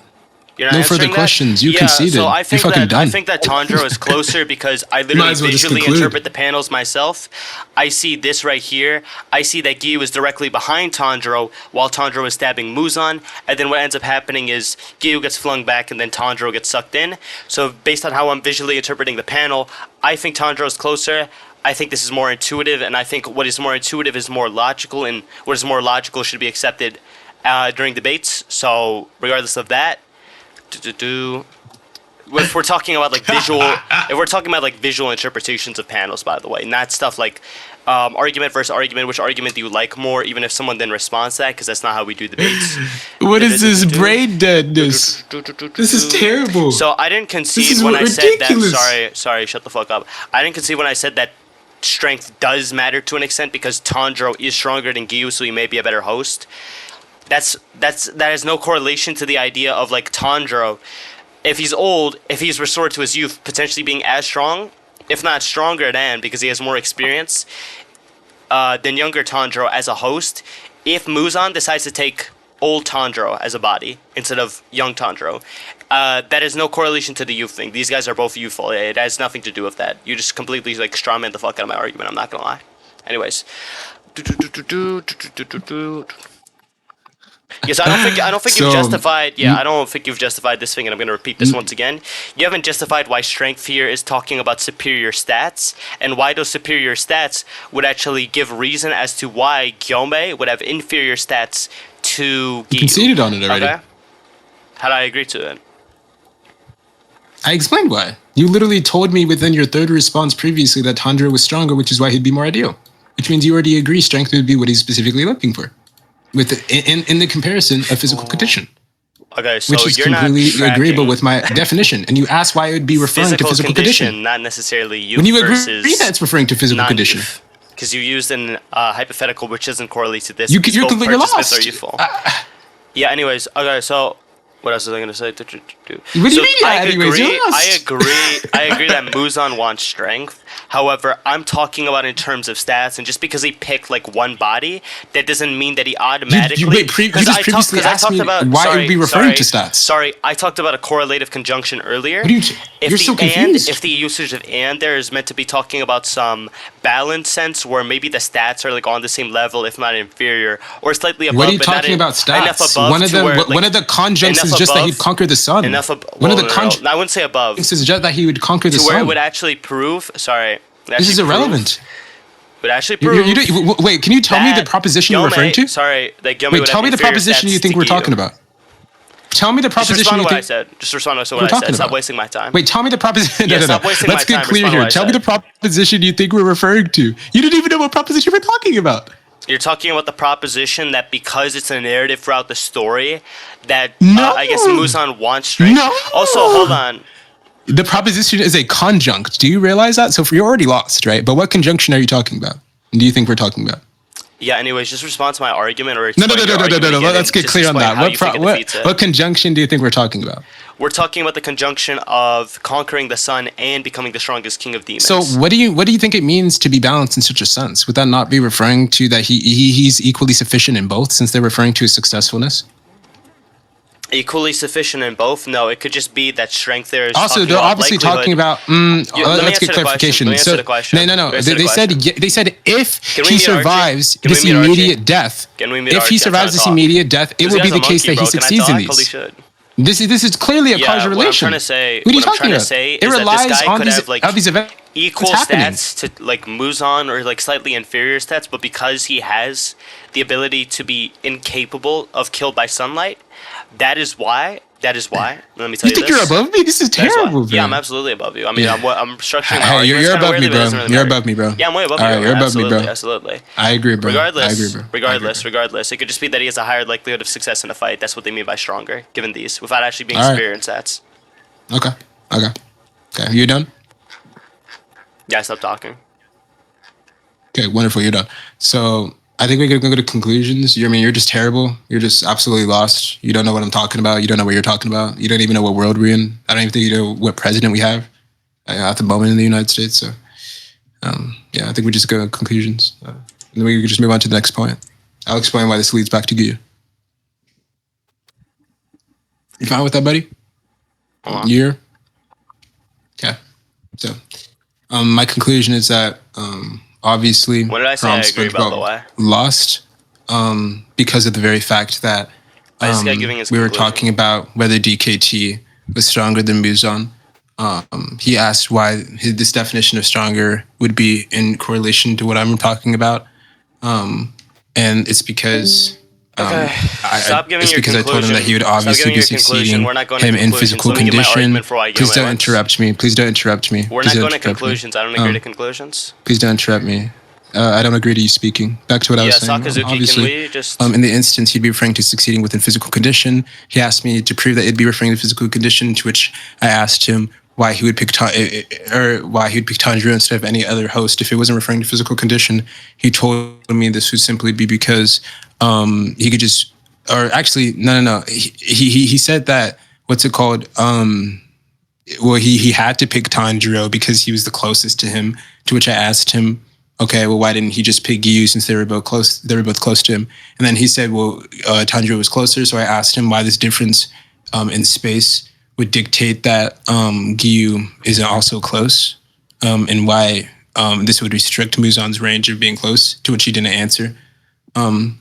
You're not No further answering that? questions. You conceded. So I think You're fucking that done. I think that Tanjiro is closer because I Might literally as well just visually conclude. interpret the panels myself. I see this right here. I see that Giyu is directly behind Tanjiro while Tanjiro is stabbing Muzan, and then what ends up happening is Giyu gets flung back and then Tanjiro gets sucked in. So based on how I'm visually interpreting the panel, I think Tanjiro is closer. I think this is more intuitive, and I think what is more intuitive is more logical, and what is more logical should be accepted during debates. So regardless of that, if we're talking about like visual interpretations of panels, by the way, not stuff like argument versus argument, which argument do you like more, even if someone then responds to that, because that's not how we do debates. What is this brain deadness? This is terrible. So I didn't concede when I said that. Sorry, shut the fuck up. I didn't concede when I said that strength does matter to an extent because Tanjiro is stronger than Giyu, so he may be a better host. That has no correlation to the idea of like Tanjiro, if he's old, if he's restored to his youth, potentially being as strong, if not stronger than, because he has more experience than younger Tanjiro as a host. If Muzan decides to take old Tanjiro as a body instead of young Tanjiro. That is no correlation to the youth thing. These guys are both youthful. It has nothing to do with that. You just completely like strawman the fuck out of my argument. I'm not gonna lie. Anyways. Yes, I don't think you've justified. Yeah, I don't think you've justified this thing, and I'm going to repeat this once again. You haven't justified why strength here is talking about superior stats, and why those superior stats would actually give reason as to why Gyomei would have inferior stats to Giyu. You conceded on it already. Okay. How do I agree to it? I explained why. You literally told me within your third response previously that Tanjiro was stronger, which is why he'd be more ideal. Which means you already agree strength would be what he's specifically looking for. With in the comparison of physical condition. Okay, so which is you're completely not agreeable with my definition. And you asked why it would be referring to physical condition. Not necessarily youth When you versus agree that it's referring to physical condition. Because you used an hypothetical which doesn't correlate to this. You're Both completely participants lost. are youthful. Yeah, anyways, okay, so what else was I going to say? What do you mean? Anyways, you're lost. I agree that Muzan wants strength. However, I'm talking about in terms of stats, and just because he picked like one body, that doesn't mean that he automatically. You just previously asked me why it would be referring to stats. Sorry, I talked about a correlative conjunction earlier. What are you? You're so confused. If the usage of "and" there is meant to be talking about some balance sense, where maybe the stats are like on the same level, if not inferior, or slightly above. What are you talking about stats? One of the conjuncts is just that he'd conquer the sun. One of the conjuncts. I wouldn't say above. Is just that he would conquer the sun. To where it would actually prove. Sorry. This is irrelevant. Would actually prove. Wait, can you tell me the proposition you're referring to? Sorry, that Gyomei Wait, tell me the proposition you think we're talking about. Tell me the proposition you think. Just respond to what I said. Stop wasting my time. Wait, tell me the proposition. Yeah, stop wasting my time. Let's get clear here. Tell me the proposition you think we're referring to. You didn't even know what proposition we're talking about. You're talking about the proposition that because it's a narrative throughout the story, that I guess Muzan wants strength. No. Also, hold on. The proposition is a conjunct. Do you realize that? So you're already lost, right? But what conjunction are you talking about? Do you think we're talking about? Yeah, anyways, just respond to my argument or No. Let's get clear on that. What conjunction do you think we're talking about? We're talking about the conjunction of conquering the sun and becoming the strongest king of demons. So what do you think it means to be balanced in such a sense? Would that not be referring to that he's equally sufficient in both, since they're referring to his successfulness? Equally sufficient in both? No, it could just be that strength there is. Also, they're obviously talking about. Let's get clarification. No. They said if he survives this immediate death, if he survives this immediate death, it will be the case that he succeeds in these. This is clearly a causal relation. What I'm trying to say, what are you talking about? It relies on these events. Equal stats to like Muzan or like slightly inferior stats, but because he has the ability to be incapable of killed by sunlight, that is why. Let me tell you this. You think you're above me? This is terrible, bro. Yeah, I'm absolutely above you. I mean, I'm structuring my arguments. You're above me, bro. Really you're above me, bro. Yeah, I'm way above you. You're above me, bro. Absolutely. I agree, bro. Regardless, it could just be that he has a higher likelihood of success in a fight. That's what they mean by stronger, given these, without actually being superior in stats. Okay. You done? Yeah, I stopped talking. Okay, wonderful. You're done. So I think we're gonna go to conclusions. You're just terrible. You're just absolutely lost. You don't know what I'm talking about. You don't know what you're talking about. You don't even know what world we're in. I don't even think you know what president we have at the moment in the United States. So, I think we just go to conclusions. And then we can just move on to the next point. I'll explain why this leads back to Giyu. You fine with that, buddy? You're? Okay. So, my conclusion is that, obviously, what did I say? I agree about the way. Lost, because of the very fact that we were talking about whether DKT was stronger than Muzan. He asked why this definition of stronger would be in correlation to what I'm talking about, and it's because. Stop giving your conclusion. I told him that he would obviously be succeeding him in physical condition. Please don't interrupt me. We're not going to conclusions. I don't agree to conclusions. Please don't interrupt me. I don't agree to you speaking. Back to what I was saying. Sakazuki, obviously, can we just... in the instance, he'd be referring to succeeding within physical condition. He asked me to prove that it'd be referring to physical condition, to which I asked him why he would pick Tanjiro instead of any other host if it wasn't referring to physical condition. He told me this would simply be because he could just, or actually, no. He said that, what's it called? He had to pick Tanjiro because he was the closest to him, to which I asked him, okay, well, why didn't he just pick Giyu since they were both close? They were both close to him. And then he said, well, Tanjiro was closer. So I asked him why this difference in space would dictate that Giyu isn't also close, and why this would restrict Muzan's range of being close, to which he didn't answer. And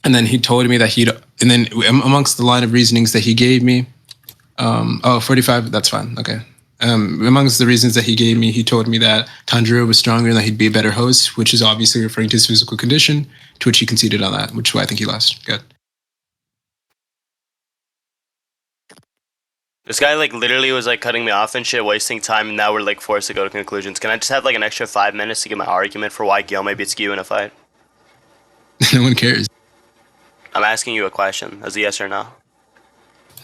then he told me that and then amongst the line of reasonings that he gave me, 45, that's fine, okay. Amongst the reasons that he gave me, he told me that Tanjiro was stronger and that he'd be a better host, which is obviously referring to his physical condition, to which he conceded on that, which is why I think he lost. Good. This guy like literally was like cutting me off and shit, wasting time, and now we're like forced to go to conclusions. Can I just have like an extra 5 minutes to give my argument for why Gyomei beats Giyu in a fight? No one cares. I'm asking you a question. As a yes or no?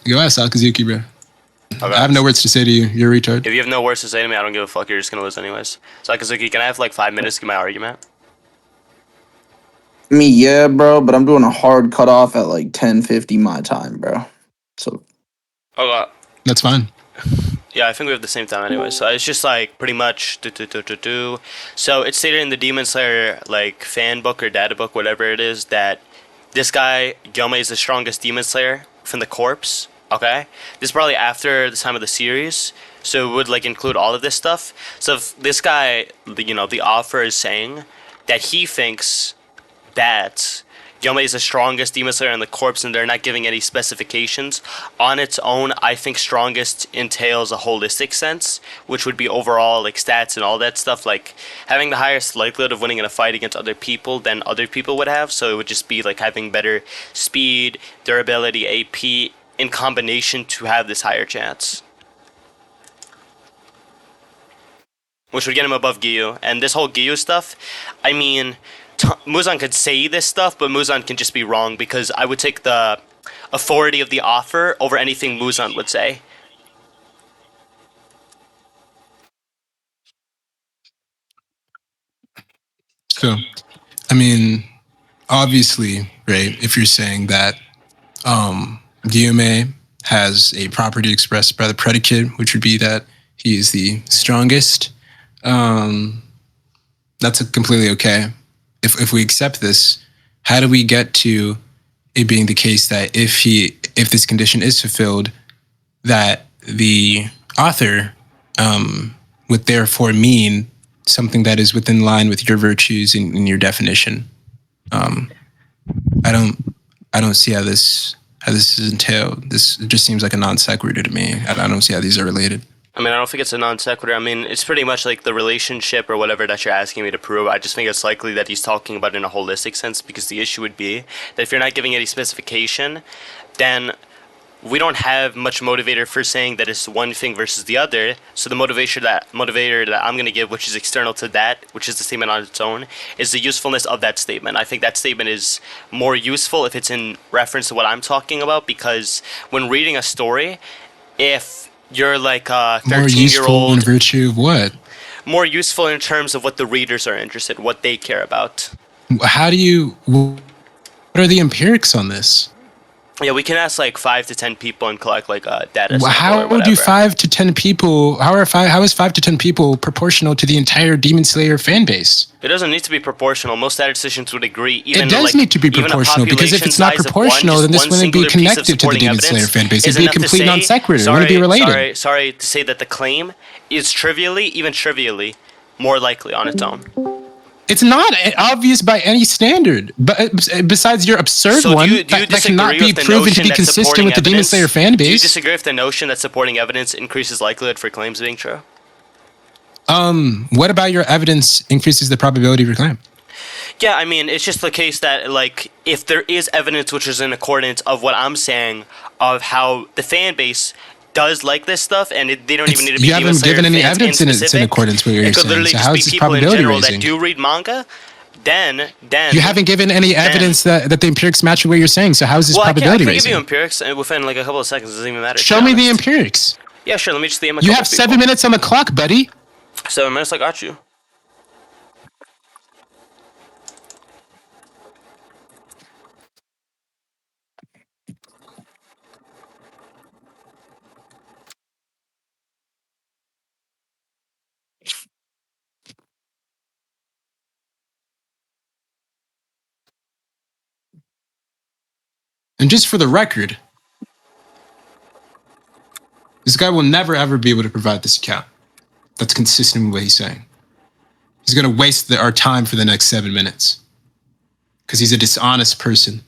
Go ask Sakazuki, bro. Okay. I have no words to say to you. You're a retard. If you have no words to say to me, I don't give a fuck. You're just gonna lose anyways. Sakazuki, can I have like 5 minutes to give my argument? Me, yeah, bro, but I'm doing a hard cutoff at like 10:50 my time, bro. So Okay. That's fine. Yeah, I think we have the same time anyway. So it's just like pretty much So it's stated in the Demon Slayer like fan book or data book, whatever it is, that this guy Gyomei is the strongest Demon Slayer from the corpse. Okay, this is probably after the time of the series, so it would like include all of this stuff. So if this guy, the author is saying that he thinks that Gyomei is the strongest Demon Slayer in the corpse, and they're not giving any specifications. On its own, I think strongest entails a holistic sense, which would be overall like stats and all that stuff, like having the highest likelihood of winning in a fight against other people than other people would have. So it would just be like having better speed, durability, AP in combination to have this higher chance, which would get him above Giyu. And this whole Giyu stuff, I mean, Muzan could say this stuff, but Muzan can just be wrong, because I would take the authority of the offer over anything Muzan would say. So, I mean, obviously, right, if you're saying that Gyomei has a property expressed by the predicate, which would be that he is the strongest, that's completely okay. If we accept this, how do we get to it being the case that if this condition is fulfilled, that the author would therefore mean something that is within line with your virtues and your definition? I don't see how this is entailed. This just seems like a non sequitur to me. I don't see how these are related. I mean, I don't think it's a non sequitur. I mean, it's pretty much like the relationship or whatever that you're asking me to prove. I just think it's likely that he's talking about it in a holistic sense, because the issue would be that if you're not giving any specification, then we don't have much motivator for saying that it's one thing versus the other. So the motivator that I'm going to give, which is external to that, which is the statement on its own, is the usefulness of that statement. I think that statement is more useful if it's in reference to what I'm talking about, because when reading a story, if you're like a 13-year-old... More useful in virtue of what? More useful in terms of what the readers are interested in, what they care about. What are the empirics on this? Yeah, we can ask like 5 to 10 people and collect like a data sample How or whatever. do 5 to 10 people? How is 5 to 10 people proportional to the entire Demon Slayer fan base? It doesn't need to be proportional. Most statisticians would agree. Even It does need to be proportional, because if it's not proportional, then this wouldn't be connected to the Demon Slayer fan base. It'd be a complete non sequitur. It wouldn't be related. Sorry to say that the claim is trivially more likely on its own. It's not obvious by any standard, but besides your absurd one that cannot be proven to be consistent with the Demon Slayer fan base. Do you disagree with the notion that supporting evidence increases likelihood for claims being true? What about your evidence increases the probability of your claim? Yeah, I mean, it's just the case that, like, if there is evidence which is in accordance of what I'm saying, of how the fan base does like this stuff, and they don't even need to be. You haven't given any evidence it's in accordance with what you're saying. So how is this probability raising? That do read manga, then you haven't given any evidence that the empirics match what you're saying. So how is this probability raising? I can give you empirics within like a couple of seconds. It doesn't even matter. Show me the empirics. Yeah, sure. Let me just DM. You have 7 minutes on the clock, buddy. 7 minutes. I got you. And just for the record, this guy will never ever be able to provide this account that's consistent with what he's saying. He's going to waste our time for the next 7 minutes because he's a dishonest person.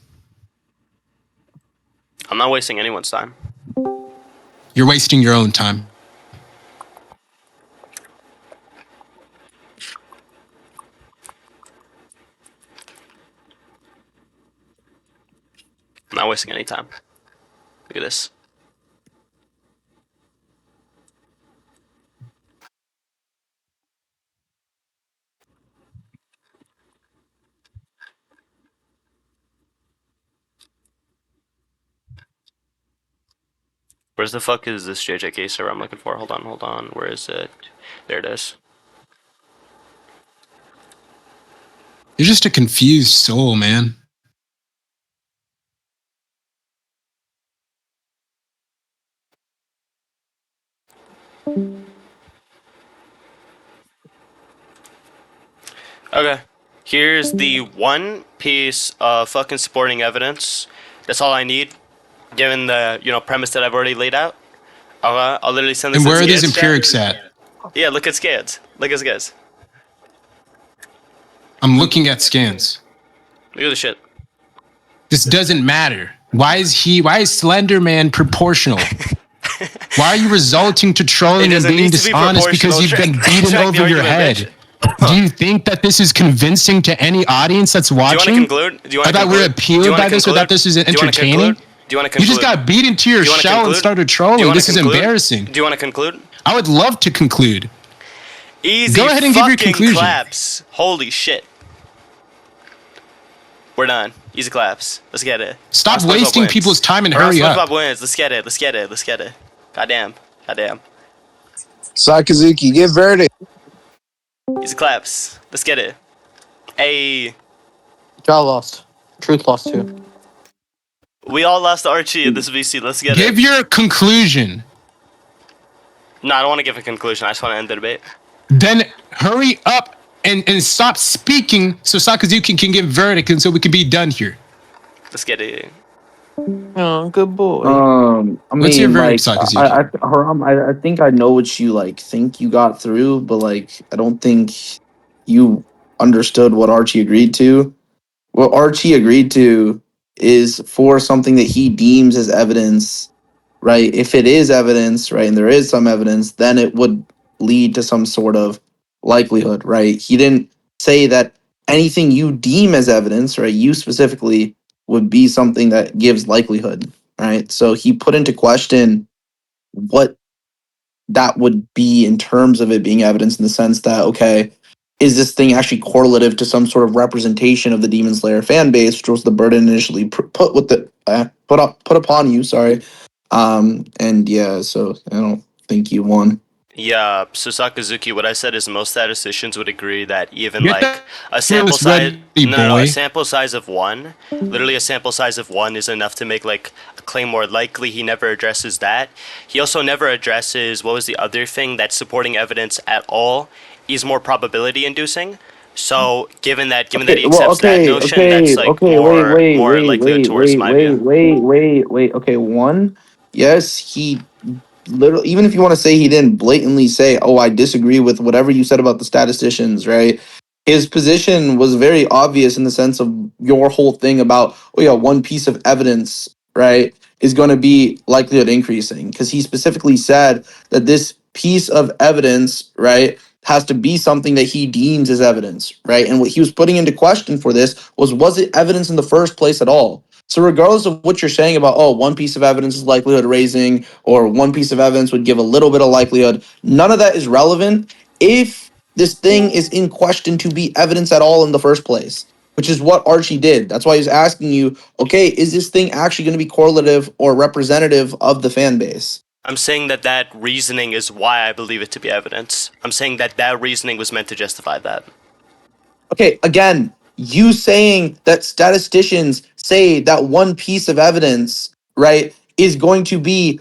I'm not wasting anyone's time. You're wasting your own time. I'm not wasting any time. Look at this. Where's the fuck is this JJK server I'm looking for? Hold on. Where is it? There it is. You're just a confused soul, man. Okay. Here's the one piece of fucking supporting evidence. That's all I need, given the premise that I've already laid out. I'll literally send this. And where are these Scans. empirics at? Yeah, look at scans. Look at scans. I'm looking at scans. Look at the shit. This doesn't matter. Why is Slender Man proportional? Why are you resulting to trolling and being dishonest because you've been beaten over your head? Do you think that this is convincing to any audience that's watching? Do you want to conclude? Or that we're appealed by this, or that this is entertaining? Do you want to conclude? You just got beat into your shell and started trolling. This is embarrassing. Do you want to conclude? I would love to conclude. Easy. Go ahead and give your conclusion. Claps. Holy shit. We're done. Easy claps. Let's get it. Stop wasting people's time and hurry up. Wins. Let's get it. Goddamn. Sakazuki, get verdict. Easy claps. Let's get it. Hey. Y'all lost. Truth lost too. We all lost to Archie in this VC. Let's get it. Give your conclusion. No, I don't want to give a conclusion. I just want to end the debate. Then hurry up and stop speaking so Sakazuki can give verdict and so we can be done here. Let's get it. Oh, good boy. I mean, What's your verdict, Sakazuki? Haram, I think I know what you think you got through, but I don't think you understood what Archie agreed to. What Archie agreed to is for something that he deems as evidence, right? If it is evidence, right, and there is some evidence, then it would lead to some sort of likelihood, right? He didn't say that anything you deem as evidence, right, you specifically, would be something that gives likelihood, right? So he put into question what that would be in terms of it being evidence, in the sense that, okay, is this thing actually correlative to some sort of representation of the Demon Slayer fan base, which was the burden initially put upon you, sorry. And yeah, so I don't think you won. Yeah, so Sakazuki, what I said is most statisticians would agree that even Get a sample size, boy. a sample size of one, literally a sample size of one is enough to make a claim more likely. He never addresses that. He also never addresses what was the other thing, that supporting evidence at all is more probability inducing. So given that he accepts that notion, that's more likely towards my view. Wait. Okay, one, yes, he literally, even if you want to say he didn't blatantly say, oh, I disagree with whatever you said about the statisticians, right? His position was very obvious in the sense of your whole thing about, oh yeah, one piece of evidence, right, is going to be likelihood increasing, because he specifically said that this piece of evidence, right, has to be something that he deems as evidence, right? And what he was putting into question for this was it evidence in the first place at all? So regardless of what you're saying about, oh, one piece of evidence is likelihood raising, or one piece of evidence would give a little bit of likelihood, none of that is relevant if this thing is in question to be evidence at all in the first place, which is what Archie did. That's why he's asking you, okay, is this thing actually going to be correlative or representative of the fan base? I'm saying that reasoning is why I believe it to be evidence. I'm saying that reasoning was meant to justify that. Okay, again, you saying that statisticians say that one piece of evidence, right, is going to be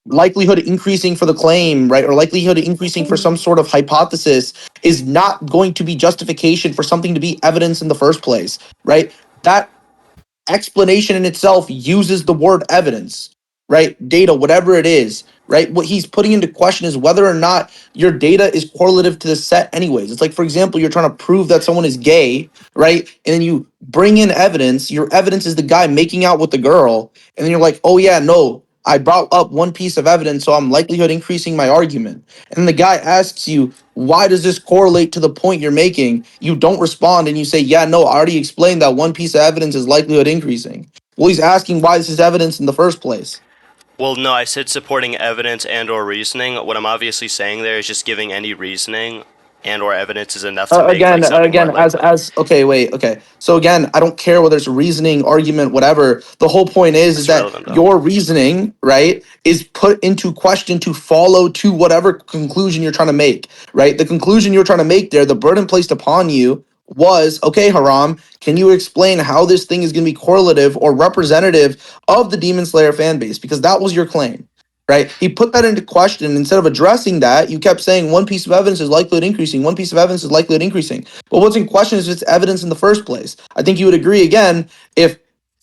likelihood increasing for the claim, right, or likelihood increasing for some sort of hypothesis, is not going to be justification for something to be evidence in the first place, right? That explanation in itself uses the word evidence, right? Data, whatever it is, right? What he's putting into question is whether or not your data is correlative to the set anyways. It's like, for example, you're trying to prove that someone is gay, right? And then you bring in evidence. Your evidence is the guy making out with the girl. And then you're like, oh yeah, no, I brought up one piece of evidence, so I'm likelihood increasing my argument. And the guy asks you, why does this correlate to the point you're making? You don't respond and you say, yeah, no, I already explained that one piece of evidence is likelihood increasing. Well, he's asking why this is evidence in the first place. Well, no, I said supporting evidence and or reasoning. What I'm obviously saying there is just giving any reasoning and or evidence is enough to make like, something more likely. Okay, wait, okay. So again, I don't care whether it's reasoning, argument, whatever. The whole point is That's that relevant, though. your reasoning, right, is put into question to follow to whatever conclusion you're trying to make, right? The conclusion you're trying to make there, the burden placed upon you was, okay, Haram, can you explain how this thing is going to be correlative or representative of the Demon Slayer fan base? Because that was your claim. Right? He put that into question. Instead of addressing that, you kept saying one piece of evidence is likelihood increasing. One piece of evidence is likelihood increasing. But what's in question is if it's evidence in the first place. I think you would agree again, if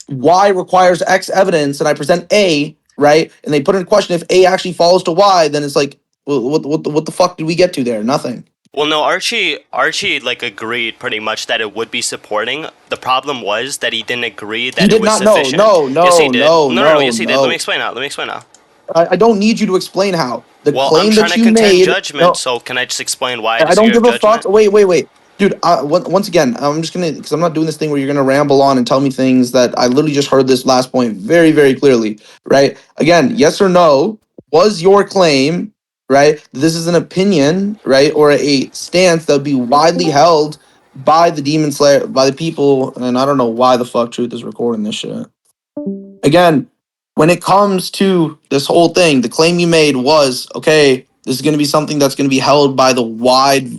Y requires X evidence and I present A, right? And they put in question if A actually follows to Y, then it's like, well, what the fuck did we get to there? Nothing. Well, no, Archie like agreed pretty much that it would be supporting. The problem was that he didn't agree that He did it was not. No, sufficient. no, Yes, he no, did. no, No, yes, he did. no. Let me explain now. I don't need you to explain how. The Well, claim I'm trying that to you contend made. judgment, No, so can I just explain why I I don't disagree give with a fuck. judgment? Wait. Dude, once again, I'm just gonna, because I'm not doing this thing where you're gonna ramble on and tell me things that I literally just heard this last point very, very clearly, right? Again, yes or no, was your claim, right? This is an opinion, right? Or a stance that would be widely held by the Demon Slayer, by the people, and I don't know why the fuck Truth is recording this shit. Again, when it comes to this whole thing, the claim you made was, okay, this is going to be something that's going to be held by the wide,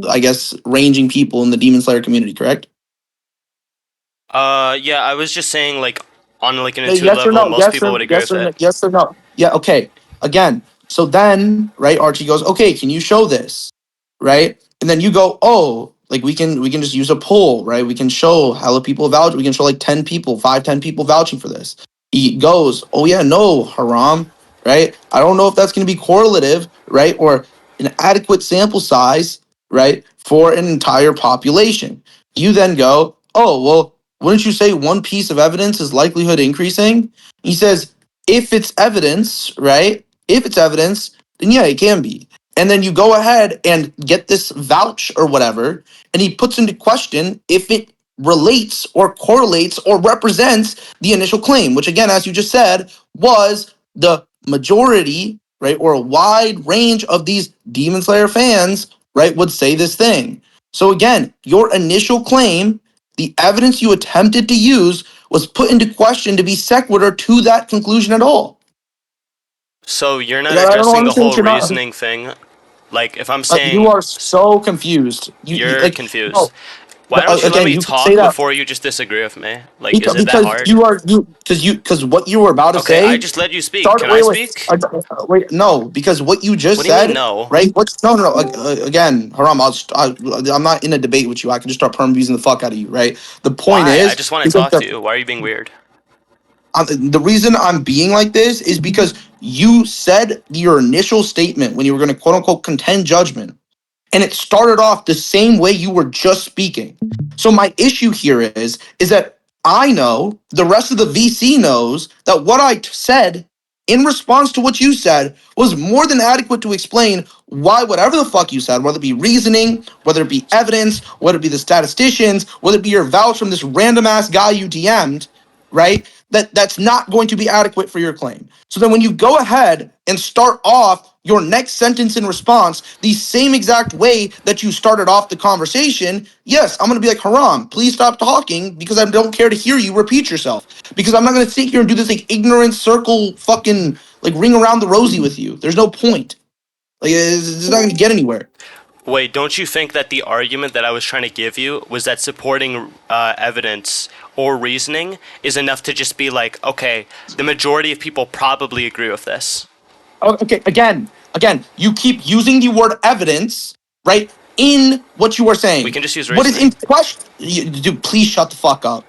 I guess, ranging people in the Demon Slayer community, correct? Yeah, I was just saying like on like an Yeah, intuitive yes or level, no? most people would agree with it. Yes or no? Yeah, okay. Again, so then, right, Archie goes, okay, can you show this? Right? And then you go, oh, like we can just use a poll, right? We can show how people vouch. We can show like 10 people, 10 people vouching for this. He goes, oh yeah, no, Haram, right? I don't know if that's going to be correlative, right? Or an adequate sample size, right? For an entire population. You then go, oh, well, wouldn't you say one piece of evidence is likelihood increasing? He says, if it's evidence, right? If it's evidence, then yeah, it can be. And then you go ahead and get this vouch or whatever, and he puts into question if it relates or correlates or represents the initial claim, which again, as you just said, was the majority, right? Or a wide range of these Demon Slayer fans, right, would say this thing. So again, your initial claim, the evidence you attempted to use was put into question to be sequitur to that conclusion at all. So you're not I don't addressing the understand what whole you're not. reasoning thing. Like if I'm You saying are so confused. You you're like confused. no. Why don't you let Again, me you could say talk that before you just disagree with me? Like, is it that because hard? you are because what you were about to Okay, I say just let you speak. started. Can I speak? Wait, no, because what you just What do you mean said, no? right? What's no. Again, Haram, I'm not in a debate with you. I can just start perm using the fuck out of you, right? The point Why? I is, just want to is that talk to you. Why are you being weird? the reason I'm being like this is because you said your initial statement when you were going to quote unquote contend judgment, and it started off the same way you were just speaking. So my issue here is that I know the rest of the VC knows that what I said in response to what you said was more than adequate to explain why whatever the fuck you said, whether it be reasoning, whether it be evidence, whether it be the statisticians, whether it be your vouch from this random ass guy you DM'd, right? That's not going to be adequate for your claim. So then when you go ahead and start off your next sentence in response the same exact way that you started off the conversation, yes, I'm going to be like, Haram, please stop talking because I don't care to hear you repeat yourself. Because I'm not going to sit here and do this like ignorant circle fucking like ring around the rosy with you. There's no point. Like it's not going to get anywhere. Wait, don't you think that the argument that I was trying to give you was that supporting evidence or reasoning is enough to just be like, okay, the majority of people probably agree with this? Okay, again, you keep using the word evidence, right, in what you are saying. We can just use What is reasoning. in question? Dude, please shut the fuck up.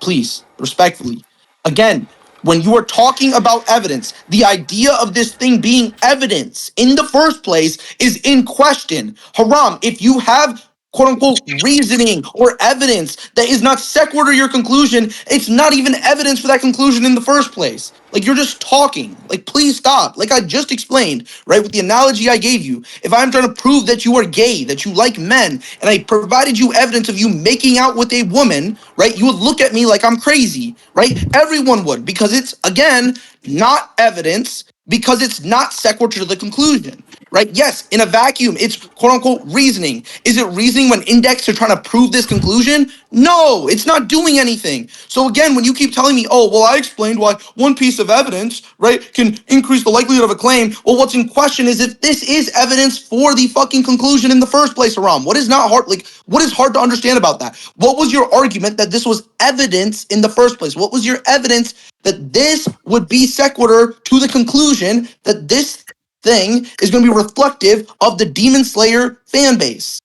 Please. respectfully. Again, when you are talking about evidence, the idea of this thing being evidence in the first place is in question. Haram, if you have quote unquote reasoning or evidence that is not sequitur your conclusion, it's not even evidence for that conclusion in the first place. Like, you're just talking. Like, please stop. Like I just explained, right, with the analogy I gave you, if I'm trying to prove that you are gay, that you like men, and I provided you evidence of you making out with a woman, right, you would look at me like I'm crazy, right? Everyone would, because it's, again, not evidence, because it's not sequitur to the conclusion, right? Yes, in a vacuum, it's quote unquote reasoning. Is it reasoning when indexed to trying to prove this conclusion? No, it's not doing anything. So again, when you keep telling me, oh, well, I explained why one piece of evidence, right, can increase the likelihood of a claim. Well, what's in question is if this is evidence for the fucking conclusion in the first place, Haram. What is not hard, like, what is hard to understand about that? What was your argument that this was evidence in the first place? What was your evidence that this would be sequitur to the conclusion that this thing is going to be reflective of the Demon Slayer fan base?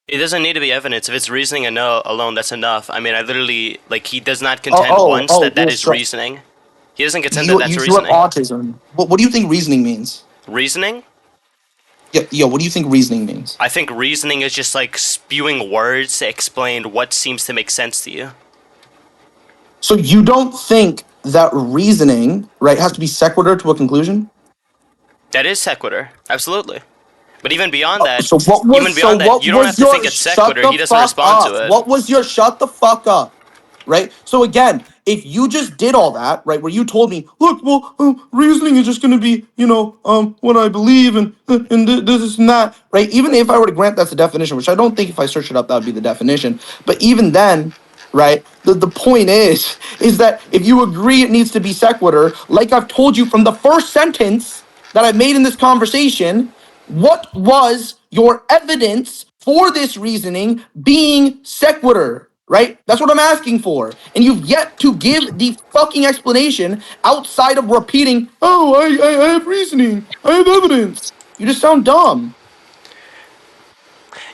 It doesn't need to be evidence. If it's reasoning alone, that's enough. I mean, I literally, like, he does not contend once that is reasoning. He doesn't contend that that's reasoning. You have autism. What do you think reasoning means? Reasoning? Yeah, what do you think reasoning means? I think reasoning is just, like, spewing words to explain what seems to make sense to you. So you don't think that reasoning, right, has to be sequitur to a conclusion? That is sequitur, absolutely. But even beyond that, you don't have to think it's sequitur. He doesn't respond to it. What was your shut the fuck up? Right? So again, if you just did all that, right, where you told me, look, well, reasoning is just going to be, what I believe and this and that, right? Even if I were to grant that's the definition, which I don't think if I search it up, that would be the definition. But even then, right, the point is that if you agree it needs to be sequitur, like I've told you from the first sentence that I've made in this conversation, what was your evidence for this reasoning being sequitur, right? That's what I'm asking for. And you've yet to give the fucking explanation outside of repeating, oh, I have reasoning, I have evidence. You just sound dumb.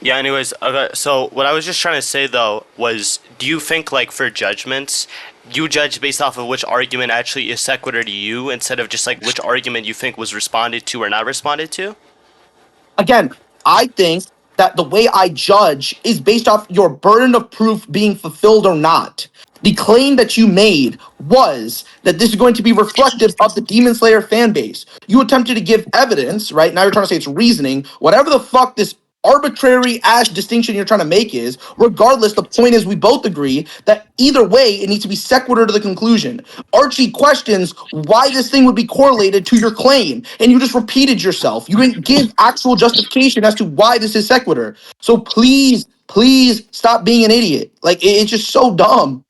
Yeah, anyways, okay, so what I was just trying to say, though, was, do you think, like, for judgments, you judge based off of which argument actually is sequitur to you, instead of just, like, which argument you think was responded to or not responded to? Again, I think that the way I judge is based off your burden of proof being fulfilled or not. The claim that you made was that this is going to be reflective of the Demon Slayer fan base. You attempted to give evidence, right? Now you're trying to say it's reasoning. Whatever the fuck this arbitrary ass distinction you're trying to make is, regardless, the point is we both agree that either way it needs to be sequitur to the conclusion. Archie questions why this thing would be correlated to your claim, and you just repeated yourself. You didn't give actual justification as to why this is sequitur. So please stop being an idiot. Like, it's just so dumb.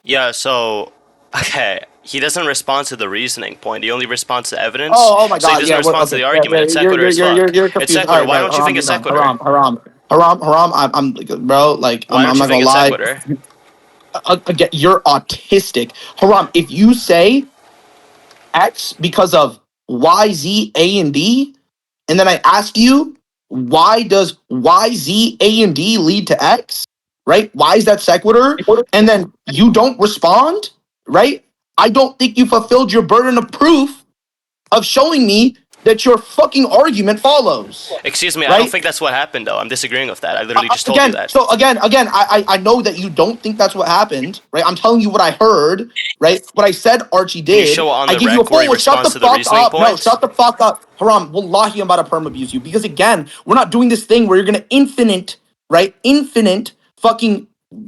Yeah, so, okay, he doesn't respond to the reasoning point. He only responds to evidence. Oh my god, so he doesn't respond to the argument. It's sequitur as fuck. It's sequitur. Why don't you think it's sequitur? Haram. I'm bro, like, I'm not gonna lie. Again, you're autistic. Haram, if you say X because of Y, Z, A, and D, and then I ask you, why does Y, Z, A, and D lead to X? Right? Why is that sequitur? And then you don't respond, right? I don't think you fulfilled your burden of proof of showing me that your fucking argument follows. Excuse me, right? I don't think that's what happened, though. I'm disagreeing with that. I literally just told you that. So again, I know that you don't think that's what happened, right? I'm telling you what I heard, right? What I said Archie did. Can you show on I the give you a rec where he full shut the responds to the fuck reasoning up. No, points? shut the fuck up. Haram, wallahi, I'm about to perm abuse you. Because again, we're not doing this thing where you're gonna infinite fucking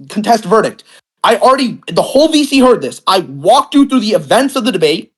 contest verdict. The whole VC heard this. I walked you through the events of the debate,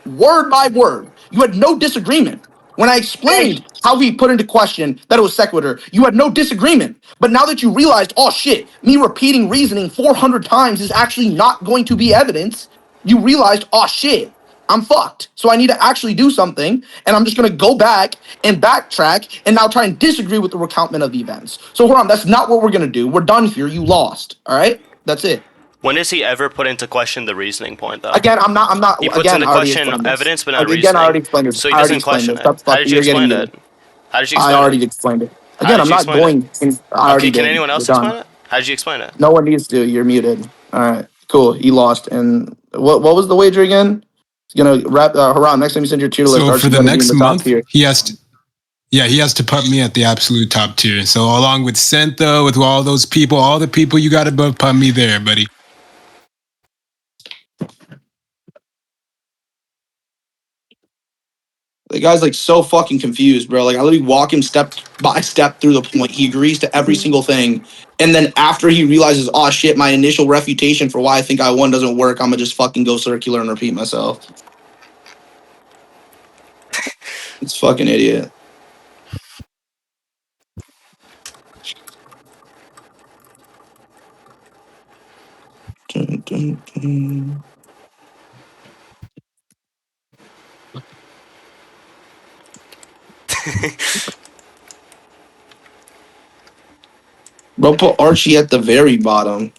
word by word. You had no disagreement. When I explained how he put into question that it was sequitur, you had no disagreement. But now that you realized, oh shit, me repeating reasoning 400 times is actually not going to be evidence, you realized, oh shit, I'm fucked. So I need to actually do something, and I'm just going to go back and backtrack and now try and disagree with the recountment of the events. So Haram, that's not what we're going to do. We're done here. You lost. All right? That's it. When does he ever put into question the reasoning point, though? Again, I'm not. He puts into question evidence, but not reasoning. Again, I already explained it. So he doesn't question it. How did you explain it? How did you explain it? I already explained it. Again, I'm not going. Okay, can anyone else explain it? How did you explain it? No one needs to. You're muted. All right, cool. He lost. And what was the wager again? He's gonna wrap Haram. Next time you send your tier list, So for Archie's the gonna be in next the top month, tier. he has to put me at the absolute top tier. So along with Sentho, with all those people, all the people, you got to put me there, buddy. The guy's like so fucking confused, bro. Like I literally walk him step by step through the point. He agrees to every single thing. And then after he realizes, oh shit, my initial refutation for why I think I won doesn't work, I'm gonna just fucking go circular and repeat myself. It's fucking idiot. Dun, dun, dun. Bro, put Archie at the very bottom.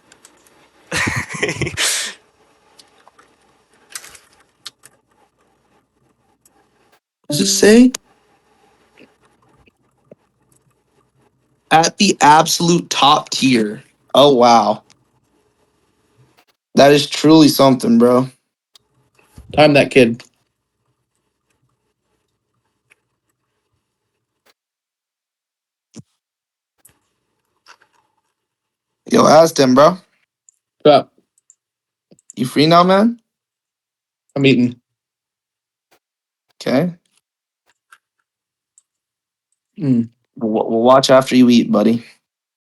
Does it say? At the absolute top tier. Oh, wow. That is truly something, bro. Time that kid. Yo, asked him, bro. What's up? You free now, man? I'm eating. Okay. We'll watch after you eat, buddy.